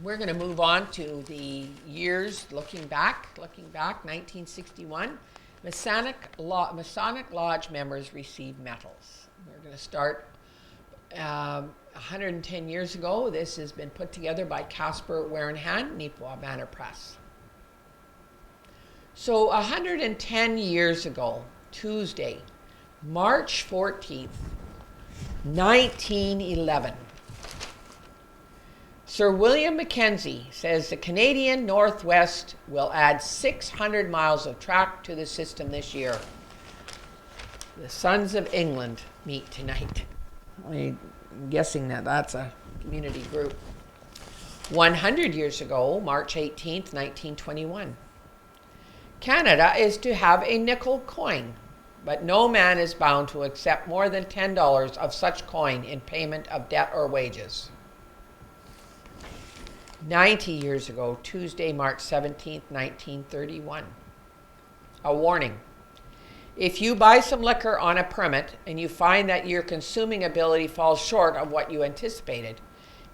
[SPEAKER 1] We're going to move on to the years looking back, 1961. Masonic Lodge members receive medals. We're going to start 110 years ago. This has been put together by Casper Warenhan, Neepawa Banner Press. So 110 years ago, Tuesday, March 14th, 1911. Sir William Mackenzie says the Canadian Northwest will add 600 miles of track to the system this year. The Sons of England meet tonight. I'm guessing that that's a community group. 100 years ago, March 18th, 1921. Canada is to have a nickel coin, but no man is bound to accept more than $10 of such coin in payment of debt or wages. 90 years ago, Tuesday, March 17th, 1931. A warning. If you buy some liquor on a permit and you find that your consuming ability falls short of what you anticipated,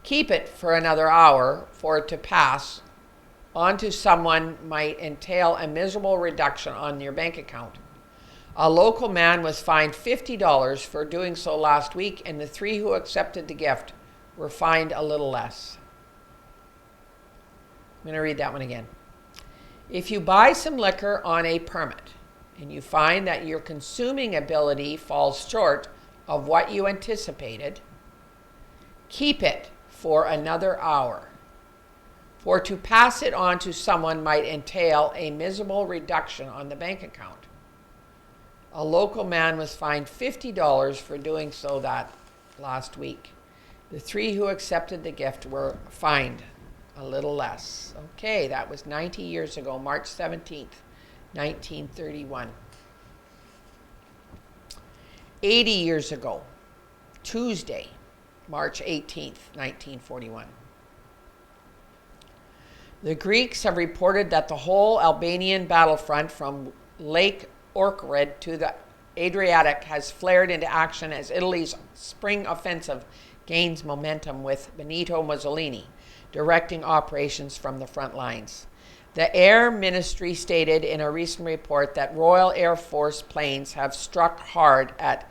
[SPEAKER 1] keep it for another hour, for it to pass on to someone might entail a miserable reduction on your bank account. A local man was fined $50 for doing so last week, and the 3 who accepted the gift were fined a little less. I'm going to read that one again. If you buy some liquor on a permit and you find that your consuming ability falls short of what you anticipated, keep it for another hour. For to pass it on to someone might entail a miserable reduction on the bank account. A local man was fined $50 for doing so that last week. The 3 who accepted the gift were fined a little less. Okay, that was 90 years ago, March 17th, 1931. 80 years ago, Tuesday, March 18th, 1941. The Greeks have reported that the whole Albanian battlefront from Lake Ohrid to the Adriatic has flared into action as Italy's spring offensive gains momentum, with Benito Mussolini directing operations from the front lines. The Air Ministry stated in a recent report that Royal Air Force planes have struck hard at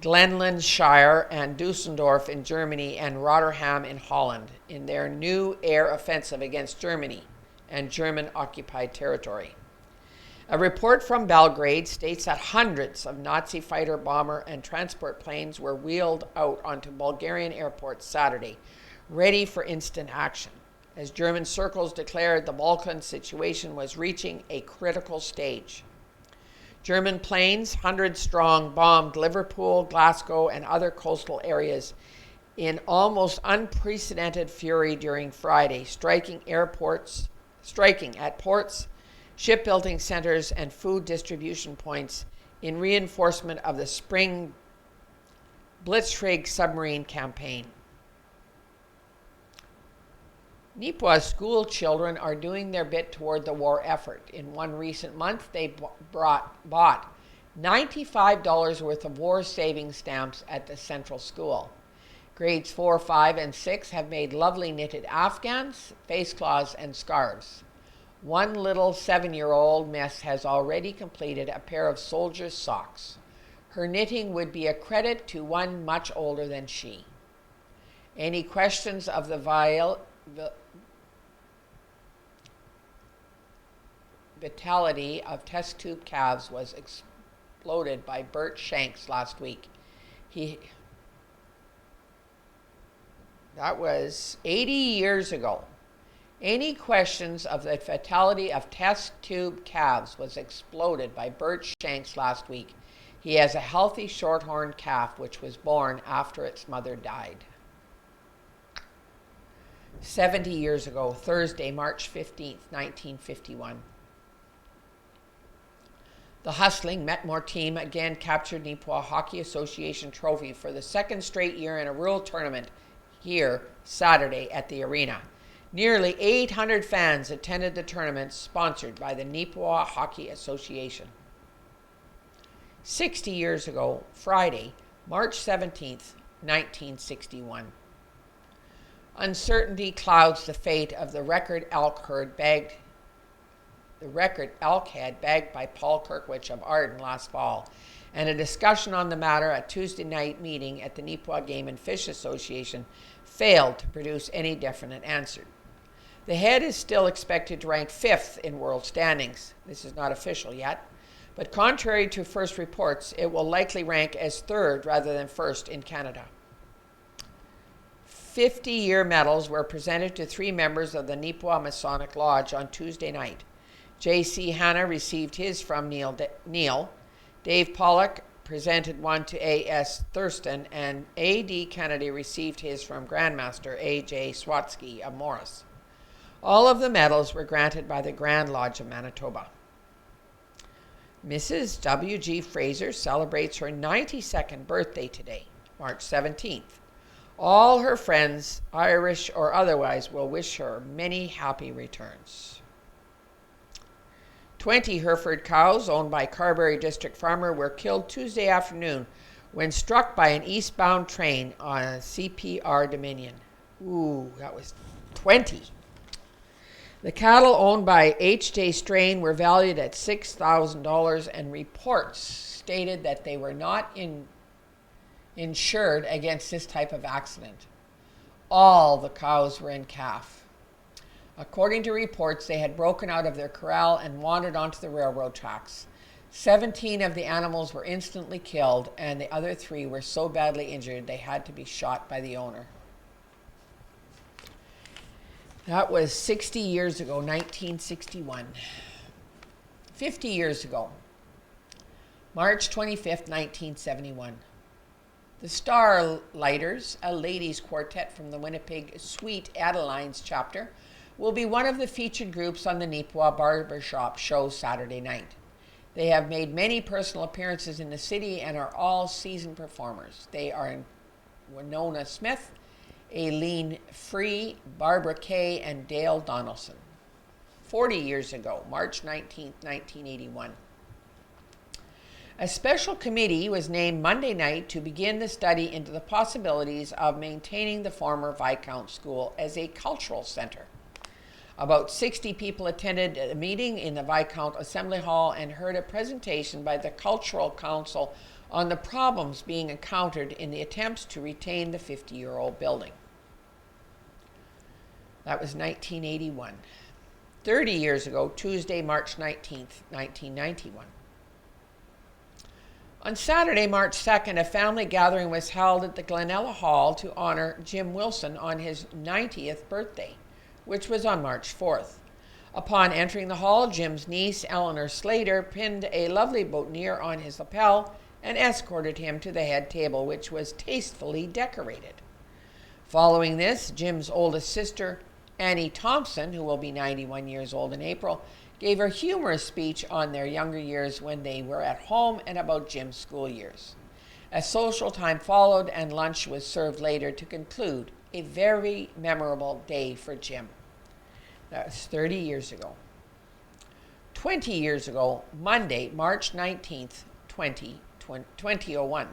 [SPEAKER 1] Glenlandshire and Dusseldorf in Germany and Rotterdam in Holland in their new air offensive against Germany and German-occupied territory. A report from Belgrade states that hundreds of Nazi fighter, bomber, and transport planes were wheeled out onto Bulgarian airports Saturday, ready for instant action, as German circles declared the Balkan situation was reaching a critical stage. German planes, 100 strong, bombed Liverpool, Glasgow, and other coastal areas in almost unprecedented fury during Friday, striking at ports, shipbuilding centers, and food distribution points in reinforcement of the spring Blitzkrieg submarine campaign. Neepawa school children are doing their bit toward the war effort. In one recent month, they bought $95 worth of war savings stamps at the central school. Grades 4, 5, and 6 have made lovely knitted afghans, face cloths, and scarves. One little 7-year-old miss has already completed a pair of soldier's socks. Her knitting would be a credit to one much older than she. Any questions of the vitality of test tube calves was exploded by Bert Shanks last week. That was 80 years ago. Any questions of the fatality of test tube calves was exploded by Bert Shanks last week. He has a healthy shorthorn calf which was born after its mother died. 70 years ago, Thursday, March 15th, 1951. The hustling Metmore team again captured Neepawa Hockey Association trophy for the second straight year in a rural tournament here Saturday at the arena. Nearly 800 fans attended the tournament, sponsored by the Neepawa Hockey Association. 60 years ago, Friday, March 17th, 1961. Uncertainty clouds the fate of the record elk head bagged by Paul Kirkwich of Arden last fall, and a discussion on the matter at Tuesday night meeting at the Neepawa Game and Fish Association failed to produce any definite answer. The head is still expected to rank 5th in world standings. This is not official yet, but contrary to first reports, it will likely rank as 3rd rather than 1st in Canada. 50-year medals were presented to 3 members of the Neepawa Masonic Lodge on Tuesday night. J.C. Hanna received his from Neil. Dave Pollock presented one to A.S. Thurston, and A.D. Kennedy received his from Grandmaster A.J. Swatsky of Morris. All of the medals were granted by the Grand Lodge of Manitoba. Mrs. W.G. Fraser celebrates her 92nd birthday today, March 17th. All her friends, Irish or otherwise, will wish her many happy returns. 20 Hereford cows owned by Carberry District farmer were killed Tuesday afternoon when struck by an eastbound train on CPR Dominion. Ooh, that was 20. The cattle owned by H.J. Strain were valued at $6,000, and reports stated that they were not insured against this type of accident. All the cows were in calf. According to reports, they had broken out of their corral and wandered onto the railroad tracks. 17 of the animals were instantly killed, and the other 3 were so badly injured they had to be shot by the owner. That was 60 years ago, 1961. 50 years ago, March 25th, 1971. The Starlighters, a ladies' quartet from the Winnipeg Sweet Adelines chapter, will be one of the featured groups on the Neepawa Barbershop show Saturday night. They have made many personal appearances in the city and are all seasoned performers. They are Winona Smith, Aileen Free, Barbara Kay, and Dale Donaldson. 40 years ago, March 19, 1981. A special committee was named Monday night to begin the study into the possibilities of maintaining the former Viscount School as a cultural center. About 60 people attended a meeting in the Viscount Assembly Hall and heard a presentation by the Cultural Council on the problems being encountered in the attempts to retain the 50-year-old building. That was 1981. 30 years ago, Tuesday, March 19th, 1991. On Saturday, March 2nd, a family gathering was held at the Glenella Hall to honor Jim Wilson on his 90th birthday, which was on March 4th. Upon entering the hall, Jim's niece, Eleanor Slater, pinned a lovely boutonniere on his lapel and escorted him to the head table, which was tastefully decorated. Following this, Jim's oldest sister, Annie Thompson, who will be 91 years old in April, gave a humorous speech on their younger years when they were at home and about Jim's school years. A social time followed and lunch was served later to conclude a very memorable day for Jim. That was 30 years ago. 20 years ago, Monday, March 19th, 2001.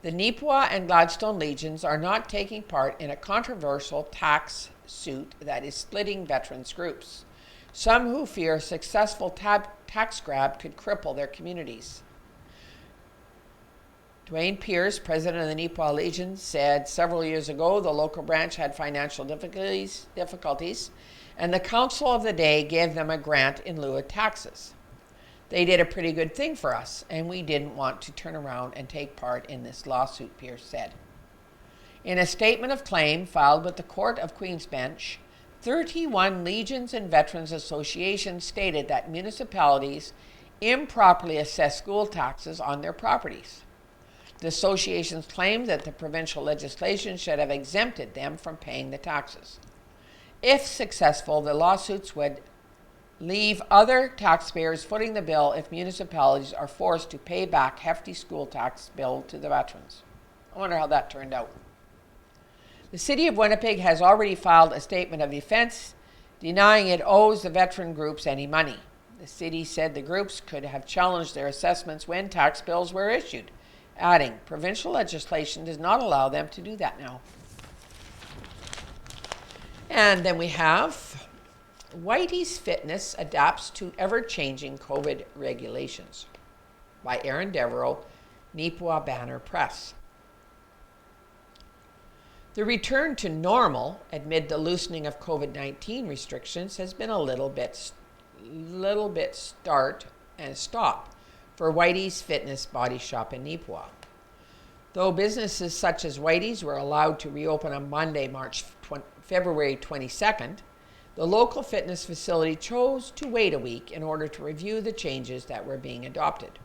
[SPEAKER 1] The Neepawa and Gladstone Legions are not taking part in a controversial tax suit that is splitting veterans groups. Some who fear a successful tax grab could cripple their communities. Dwayne Pierce, president of the Neepawa Legion, said several years ago the local branch had financial difficulties, and the council of the day gave them a grant in lieu of taxes. They did a pretty good thing for us, and we didn't want to turn around and take part in this lawsuit, Pierce said. In a statement of claim filed with the Court of Queen's Bench, 31 Legions and Veterans Associations stated that municipalities improperly assess school taxes on their properties. The associations claimed that the provincial legislation should have exempted them from paying the taxes. If successful, the lawsuits would leave other taxpayers footing the bill if municipalities are forced to pay back hefty school tax bill to the veterans. I wonder how that turned out. The City of Winnipeg has already filed a statement of defense denying it owes the veteran groups any money. The city said the groups could have challenged their assessments when tax bills were issued, adding, provincial legislation does not allow them to do that now. And then we have Whitey's Fitness adapts to ever-changing COVID regulations by Aaron Devereaux, Neepawa Banner Press. The return to normal amid the loosening of COVID-19 restrictions has been a little bit start and stop for Whitey's Fitness Body Shop in Neepawa. Though businesses such as Whitey's were allowed to reopen on Monday, February 22nd, the local fitness facility chose to wait a week in order to review the changes that were being adopted.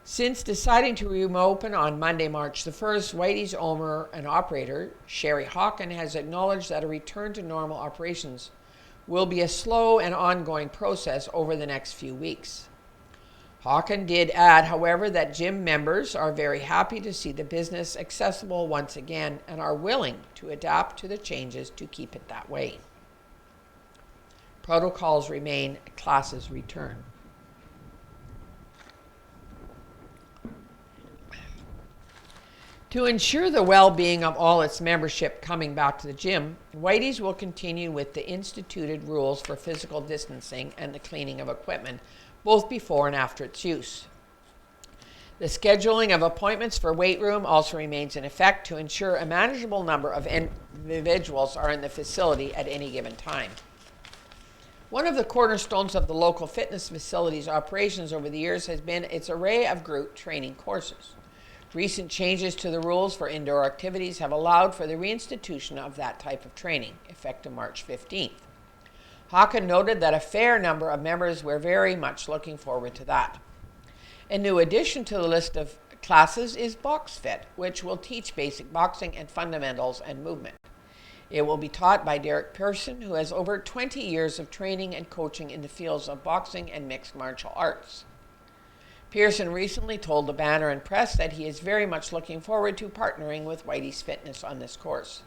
[SPEAKER 1] Since deciding to reopen on Monday, March the 1st, Whitey's owner and operator, Sherry Hawken, has acknowledged that a return to normal operations will be a slow and ongoing process over the next few weeks. Hawken did add, however, that gym members are very happy to see the business accessible once again and are willing to adapt to the changes to keep it that way. Protocols remain, classes return. To ensure the well-being of all its membership coming back to the gym, Whitey's will continue with the instituted rules for physical distancing and the cleaning of equipment, both before and after its use. The scheduling of appointments for weight room also remains in effect to ensure a manageable number of individuals are in the facility at any given time. One of the cornerstones of the local fitness facility's operations over the years has been its array of group training courses. Recent changes to the rules for indoor activities have allowed for the reinstitution of that type of training, effective March 15th. Hawken noted that a fair number of members were very much looking forward to that. A new addition to the list of classes is Box Fit, which will teach basic boxing and fundamentals and movement. It will be taught by Derek Pearson, who has over 20 years of training and coaching in the fields of boxing and mixed martial arts. Pearson recently told the Banner and Press that he is very much looking forward to partnering with Whitey's Fitness on this course.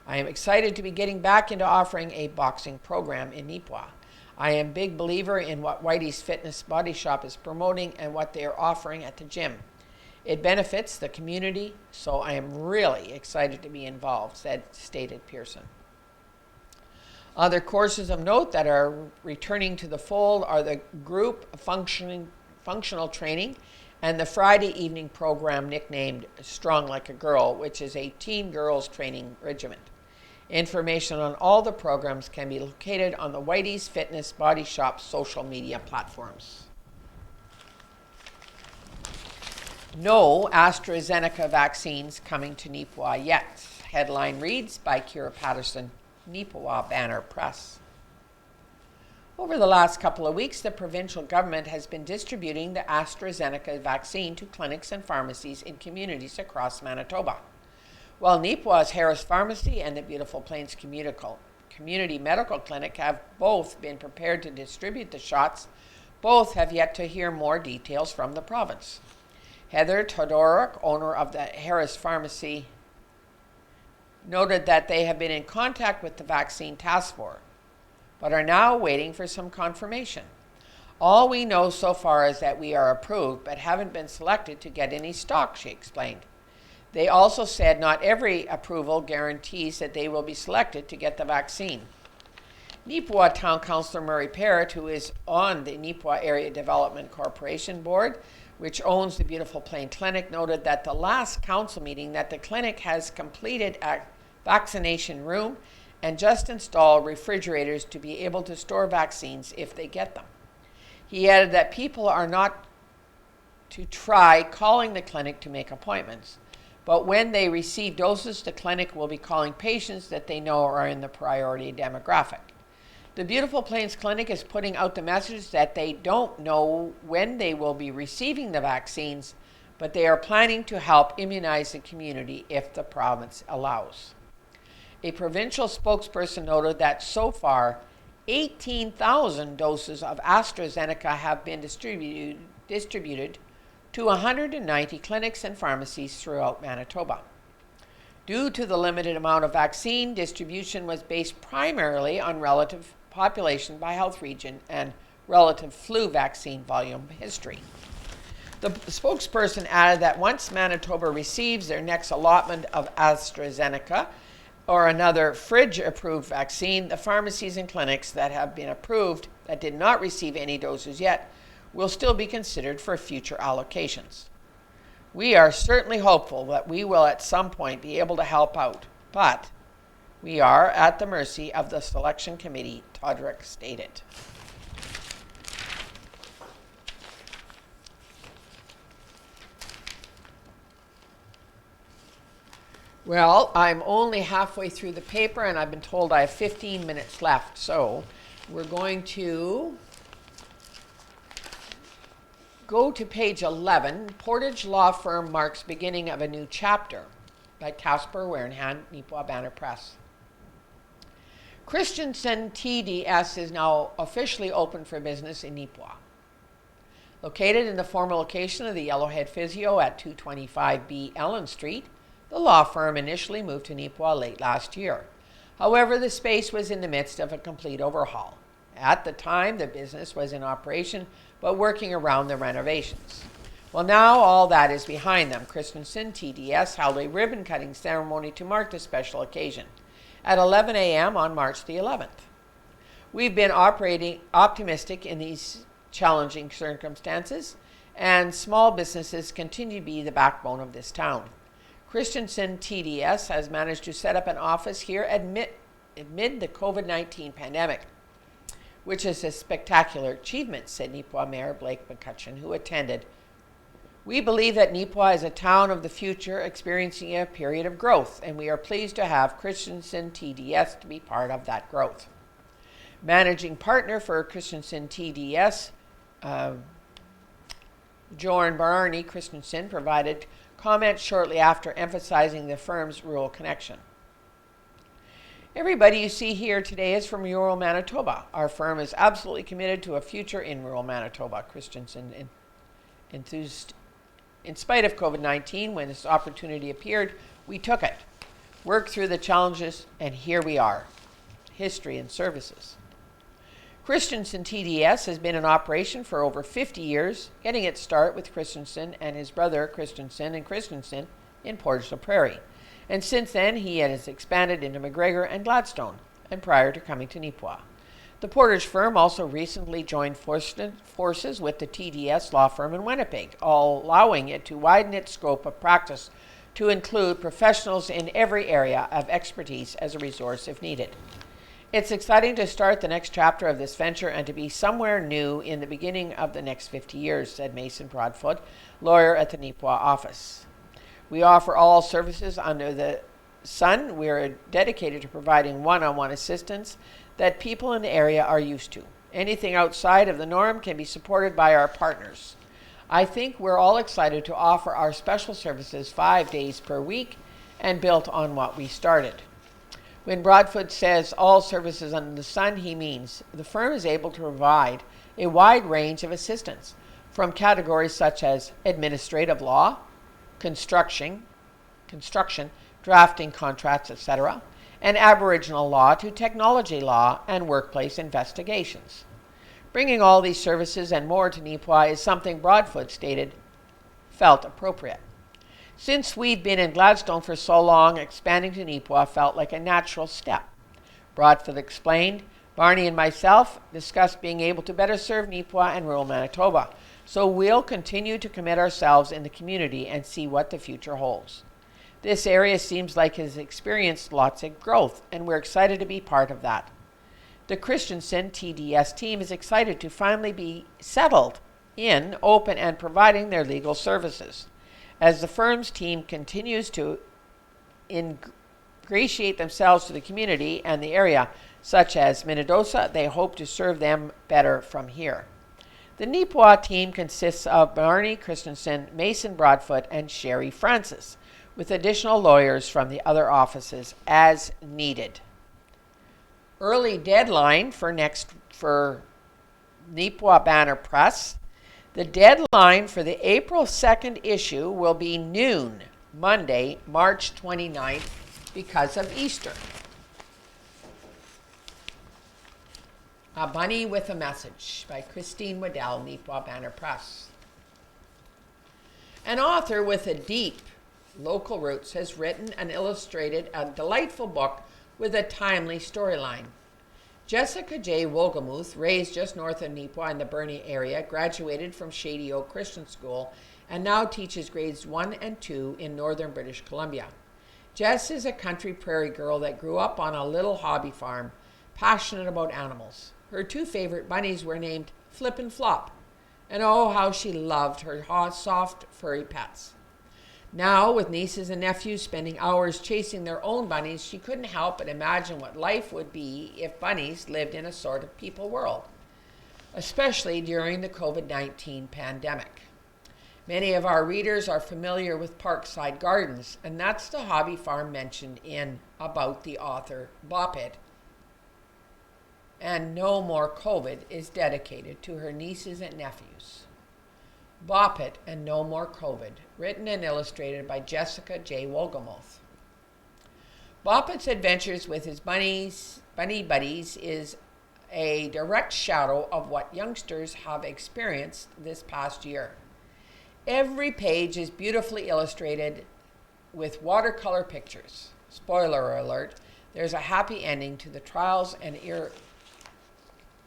[SPEAKER 1] I am excited to be getting back into offering a boxing program in Neepawa. I am a big believer in what Whitey's Fitness Body Shop is promoting and what they are offering at the gym. It benefits the community, so I am really excited to be involved, stated Pearson. Other courses of note that are returning to the fold are the group functional training and the Friday evening program nicknamed Strong Like a Girl, which is a teen girls training regiment. Information on all the programs can be located on the Whitey's Fitness Body Shop social media platforms. No AstraZeneca vaccines coming to Neepawa yet. Headline reads by Kira Patterson, Neepawa Banner Press. Over the last couple of weeks, the provincial government has been distributing the AstraZeneca vaccine to clinics and pharmacies in communities across Manitoba. While Neepawa's Harris Pharmacy and the Beautiful Plains Community Medical Clinic have both been prepared to distribute the shots, both have yet to hear more details from the province. Heather Todoruk, owner of the Harris Pharmacy, noted that they have been in contact with the vaccine task force, but are now waiting for some confirmation. All we know so far is that we are approved, but haven't been selected to get any stock, she explained. They also said not every approval guarantees that they will be selected to get the vaccine. Neepawa Town Councillor Murray Parrott, who is on the Neepawa Area Development Corporation Board, which owns the Beautiful Plain Clinic, noted that the last council meeting that the clinic has completed a vaccination room and just installed refrigerators to be able to store vaccines if they get them. He added that people are not to try calling the clinic to make appointments, but when they receive doses, the clinic will be calling patients that they know are in the priority demographic. The Beautiful Plains Clinic is putting out the message that they don't know when they will be receiving the vaccines, but they are planning to help immunize the community if the province allows. A provincial spokesperson noted that so far, 18,000 doses of AstraZeneca have been distributed to 190 clinics and pharmacies throughout Manitoba. Due to the limited amount of vaccine, distribution was based primarily on relative population by health region and relative flu vaccine volume history. The spokesperson added that once Manitoba receives their next allotment of AstraZeneca, or another fridge-approved vaccine, the pharmacies and clinics that have been approved that did not receive any doses yet will still be considered for future allocations. We are certainly hopeful that we will at some point be able to help out, but we are at the mercy of the selection committee, Todrick stated. Well, I'm only halfway through the paper and I've been told I have 15 minutes left. So we're going to go to page 11. Portage Law Firm marks beginning of a new chapter by Casper Warenhan, Neepawa Banner Press. Christensen TDS is now officially open for business in Neepawa. Located in the former location of the Yellowhead Physio at 225B Ellen Street, the law firm initially moved to Neepawa late last year. However, the space was in the midst of a complete overhaul. At the time, the business was in operation, but working around the renovations. Well, now all that is behind them. Christensen TDS held a ribbon-cutting ceremony to mark the special occasion at 11 a.m. on March the 11th. We've been operating optimistic in these challenging circumstances, and small businesses continue to be the backbone of this town. Christensen TDS has managed to set up an office here amid the COVID-19 pandemic, which is a spectacular achievement, said Neepawa Mayor Blake McCutcheon, who attended. We believe that Neepawa is a town of the future experiencing a period of growth, and we are pleased to have Christensen TDS to be part of that growth. Managing partner for Christensen TDS, Jorn Barney Christensen, provided comments shortly after, emphasizing the firm's rural connection. Everybody you see here today is from rural Manitoba. Our firm is absolutely committed to a future in rural Manitoba, Christensen enthused. In spite of COVID-19, when this opportunity appeared, we took it, worked through the challenges, and here we are. History and services. Christensen TDS has been in operation for over 50 years, getting its start with Christensen and his brother Christensen and Christensen in Portage la Prairie. And since then, he has expanded into McGregor and Gladstone, and prior to coming to Neepawa. The Portage firm also recently joined forces with the TDS law firm in Winnipeg, allowing it to widen its scope of practice to include professionals in every area of expertise as a resource if needed. It's exciting to start the next chapter of this venture and to be somewhere new in the beginning of the next 50 years, said Mason Broadfoot, lawyer at the Neepawa office. We offer all services under the sun. We are dedicated to providing one-on-one assistance that people in the area are used to. Anything outside of the norm can be supported by our partners. I think we're all excited to offer our special services 5 days per week and built on what we started. When Broadfoot says all services under the sun, he means the firm is able to provide a wide range of assistance from categories such as administrative law, construction, drafting contracts, etc., and Aboriginal law to technology law and workplace investigations. Bringing all these services and more to Neepawa is something Broadfoot stated felt appropriate. Since we've been in Gladstone for so long, expanding to Neepawa felt like a natural step. Broadfoot explained, Barney and myself discussed being able to better serve Neepawa and rural Manitoba, so we'll continue to commit ourselves in the community and see what the future holds. This area seems like has experienced lots of growth, and we're excited to be part of that. The Christensen TDS team is excited to finally be settled in, open, and providing their legal services. As the firm's team continues to ingratiate themselves to the community and the area, such as Minnedosa, they hope to serve them better from here. The Neepawa team consists of Barney Christensen, Mason Broadfoot, and Sherry Francis, with additional lawyers from the other offices as needed. Early deadline for Neepawa Banner Press. The deadline for the April 2nd issue will be noon, Monday, March 29th, because of Easter. A Bunny with a Message by Christine Waddell, Neepawa Banner Press. An author with a deep Local Roots has written and illustrated a delightful book with a timely storyline. Jessica J. Wolgamuth, raised just north of Neepawa in the Burnie area, graduated from Shady Oak Christian School and now teaches grades 1 and 2 in northern British Columbia. Jess is a country prairie girl that grew up on a little hobby farm, passionate about animals. Her two favorite bunnies were named Flip and Flop, and oh, how she loved her soft, furry pets. Now, with nieces and nephews spending hours chasing their own bunnies, she couldn't help but imagine what life would be if bunnies lived in a sort of people world, especially during the COVID-19 pandemic. Many of our readers are familiar with Parkside Gardens, and that's the hobby farm mentioned in About the Author Bop It. And No More COVID is dedicated to her nieces and nephews. Bop It and No More COVID, written and illustrated by Jessica J. Wolgamuth. Bop It's adventures with his bunny buddies is a direct shadow of what youngsters have experienced this past year. Every page is beautifully illustrated with watercolor pictures. Spoiler alert, there's a happy ending to the trials and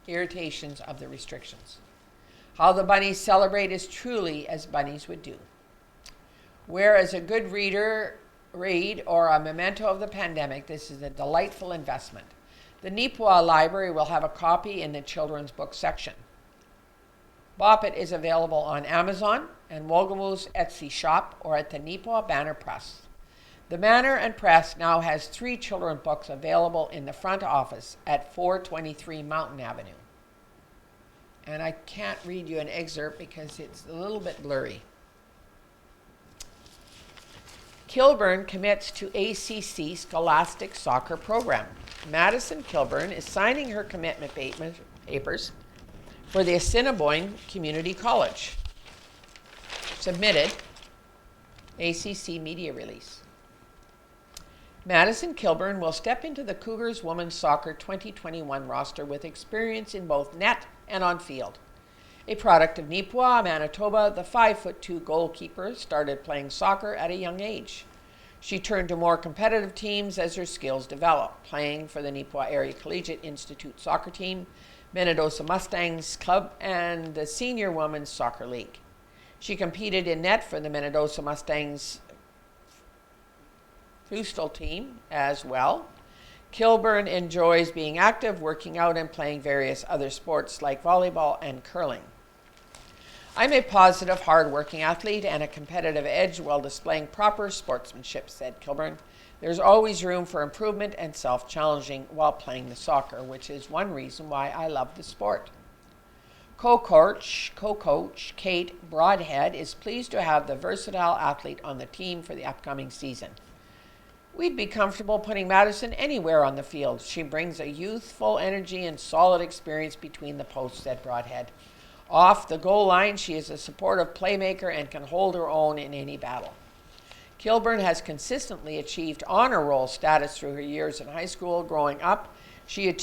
[SPEAKER 1] irritations of the restrictions. How the bunnies celebrate is truly as bunnies would do. Whereas a good read or a memento of the pandemic, this is a delightful investment. The Neepawa Library will have a copy in the children's book section. Bop It is available on Amazon and Wolgamuth's Etsy shop or at the Neepawa Banner Press. The Banner and Press now has 3 children's books available in the front office at 423 Mountain Avenue. And I can't read you an excerpt because it's a little bit blurry. Kilburn commits to ACC Scholastic Soccer Program. Madison Kilburn is signing her commitment papers for the Assiniboine Community College. Submitted, ACC media release. Madison Kilburn will step into the Cougars Women's Soccer 2021 roster with experience in both net and on field. A product of Neepawa, Manitoba, the 5'2" goalkeeper started playing soccer at a young age. She turned to more competitive teams as her skills developed, playing for the Neepawa Area Collegiate Institute soccer team, Minnedosa Mustangs Club, and the Senior Women's Soccer League. She competed in net for the Minnedosa Mustangs Foostal team as well. Kilburn enjoys being active, working out, and playing various other sports like volleyball and curling. I'm a positive, hard-working athlete and a competitive edge while displaying proper sportsmanship, said Kilburn. There's always room for improvement and self-challenging while playing the soccer, which is one reason why I love the sport. Co-coach Kate Broadhead is pleased to have the versatile athlete on the team for the upcoming season. We'd be comfortable putting Madison anywhere on the field. She brings a youthful energy and solid experience between the posts, said Broadhead. Off the goal line, she is a supportive playmaker and can hold her own in any battle. Kilburn has consistently achieved honor roll status through her years in high school. Growing up, she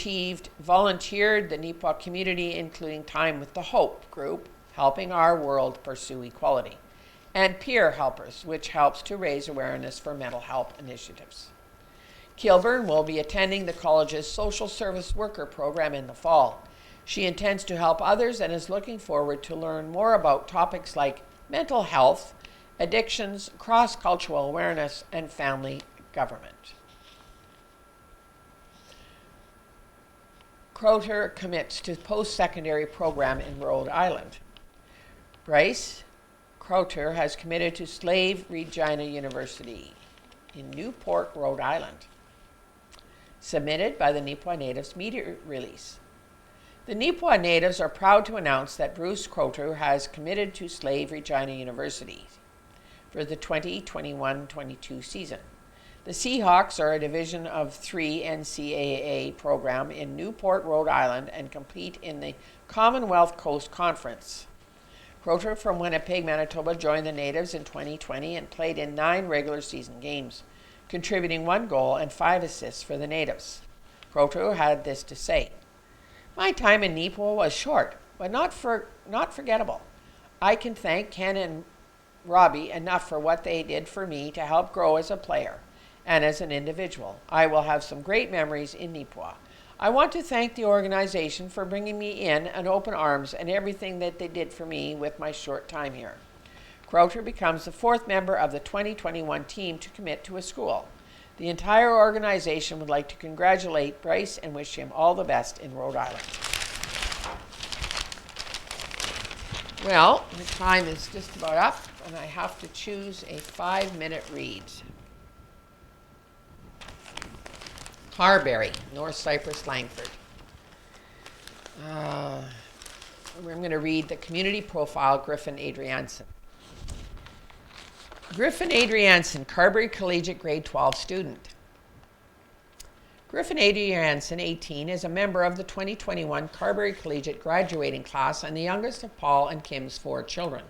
[SPEAKER 1] volunteered the Neepawa community, including time with the Hope Group, helping our world pursue equality, and Peer Helpers, which helps to raise awareness for mental health initiatives. Kilburn will be attending the college's social service worker program in the fall. She intends to help others and is looking forward to learn more about topics like mental health, addictions, cross-cultural awareness, and family government. Croter commits to post-secondary program in Rhode Island. Bryce Croter has committed to Slave Regina University in Newport, Rhode Island. Submitted by the Neepawa Natives media release. The Neepawa Natives are proud to announce that Bruce Croter has committed to Slave Regina University for the 2021-22 season. The Seahawks are a Division of 3 NCAA program in Newport, Rhode Island, and compete in the Commonwealth Coast Conference. Croter from Winnipeg, Manitoba, joined the Natives in 2020 and played in 9 regular season games, contributing 1 goal and 5 assists for the Natives. Croter had this to say: "My time in Neepawa was short, but not forgettable. I can thank Ken and Robbie enough for what they did for me to help grow as a player and as an individual. I will have some great memories in Neepawa. I want to thank the organization for bringing me in and open arms and everything that they did for me with my short time here. Crowther becomes the fourth member of the 2021 team to commit to a school. The entire organization would like to congratulate Bryce and wish him all the best in Rhode Island. Well, the time is just about up, and I have to choose a 5-minute read. Carberry, North Cyprus, Langford. I'm going to read the community profile, Griffin Adriansen. Griffin Adriansen, Carberry Collegiate Grade 12 student. Griffin Adriansen, 18, is a member of the 2021 Carberry Collegiate graduating class and the youngest of Paul and Kim's 4 children.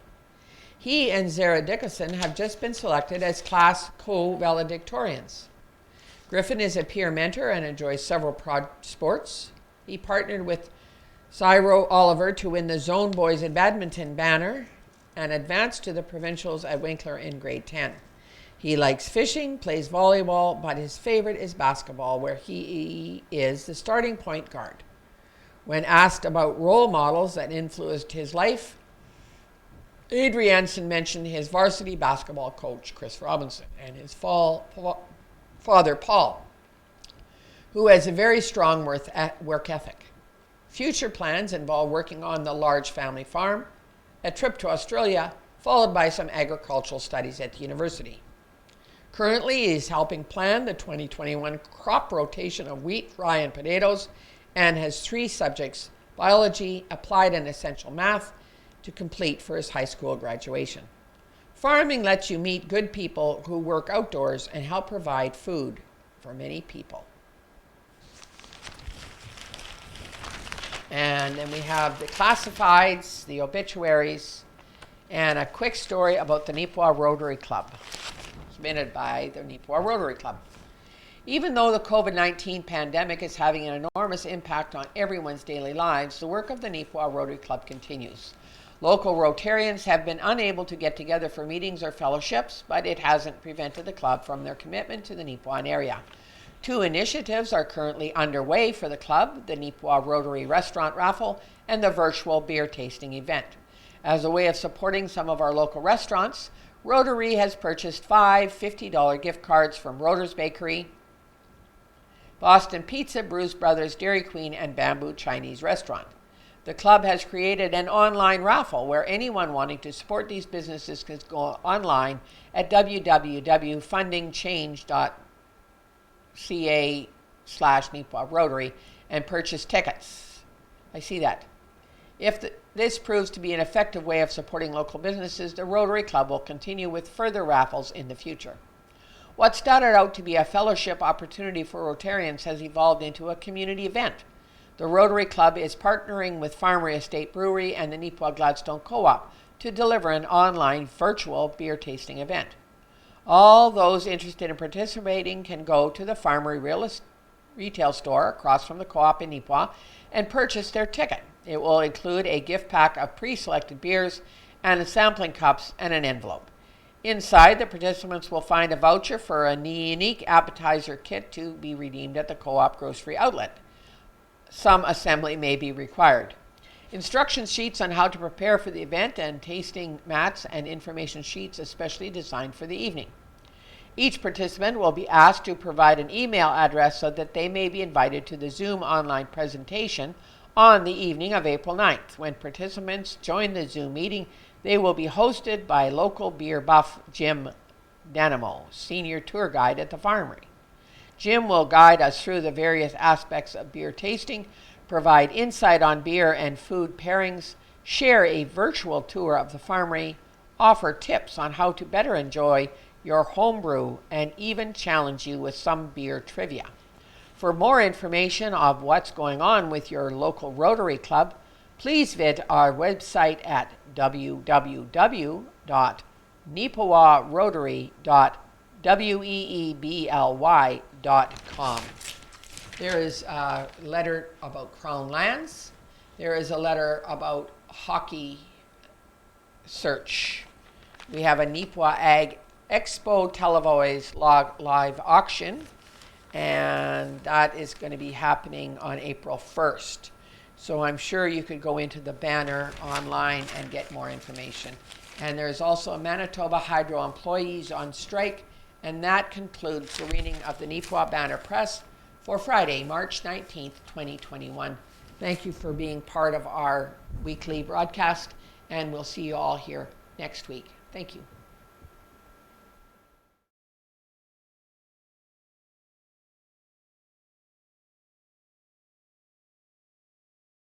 [SPEAKER 1] He and Zara Dickinson have just been selected as class co-valedictorians. Griffin is a peer mentor and enjoys several sports. He partnered with Cyro Oliver to win the Zone Boys in Badminton banner and advanced to the provincials at Winkler in grade 10. He likes fishing, plays volleyball, but his favorite is basketball, where he is the starting point guard. When asked about role models that influenced his life, Adriansen mentioned his varsity basketball coach, Chris Robinson, and his father, Paul, who has a very strong work ethic. Future plans involve working on the large family farm, a trip to Australia, followed by some agricultural studies at the university. Currently, he is helping plan the 2021 crop rotation of wheat, rye, and potatoes, and has 3 subjects, biology, applied and essential math, to complete for his high school graduation. Farming lets you meet good people who work outdoors and help provide food for many people. And then we have the classifieds, the obituaries, and a quick story about the Neepawa Rotary Club, submitted by the Neepawa Rotary Club. Even though the COVID-19 pandemic is having an enormous impact on everyone's daily lives, the work of the Neepawa Rotary Club continues. Local Rotarians have been unable to get together for meetings or fellowships, but it hasn't prevented the club from their commitment to the Neepawa area. 2 initiatives are currently underway for the club, the Neepawa Rotary Restaurant Raffle and the virtual beer tasting event. As a way of supporting some of our local restaurants, Rotary has purchased 5 $50 gift cards from Roder's Bakery, Boston Pizza, Bruce Brothers, Dairy Queen, and Bamboo Chinese Restaurant. The club has created an online raffle where anyone wanting to support these businesses can go online at www.fundingchange.ca/Neepawa Rotary and purchase tickets. I see that. If this proves to be an effective way of supporting local businesses, the Rotary Club will continue with further raffles in the future. What started out to be a fellowship opportunity for Rotarians has evolved into a community event. The Rotary Club is partnering with Farmery Estate Brewery and the Neepawa Gladstone Co-op to deliver an online virtual beer tasting event. All those interested in participating can go to the Farmery retail store across from the co-op in Neepawa and purchase their ticket. It will include a gift pack of pre-selected beers and sampling cups and an envelope. Inside, the participants will find a voucher for a unique appetizer kit to be redeemed at the co-op grocery outlet. Some assembly may be required. Instruction sheets on how to prepare for the event and tasting mats and information sheets especially designed for the evening. Each participant will be asked to provide an email address so that they may be invited to the Zoom online presentation on the evening of April 9th. When participants join the Zoom meeting, they will be hosted by local beer buff Jim Danamo, senior tour guide at the Farmery. Jim will guide us through the various aspects of beer tasting, provide insight on beer and food pairings, share a virtual tour of the Farmery, offer tips on how to better enjoy your homebrew, and even challenge you with some beer trivia. For more information of what's going on with your local Rotary Club, please visit our website at www.neepawarotary.weebly.com. There is a letter about Crown Lands. There is a letter about hockey search. We have a Neepawa Ag Expo televised live auction, and that is going to be happening on April 1st. So I'm sure you could go into the banner online and get more information. And there's also a Manitoba Hydro employees on strike, and that concludes the reading of the Neepawa Banner Press for Friday, March 19th, 2021. Thank you for being part of our weekly broadcast, and we'll see you all here next week. Thank you.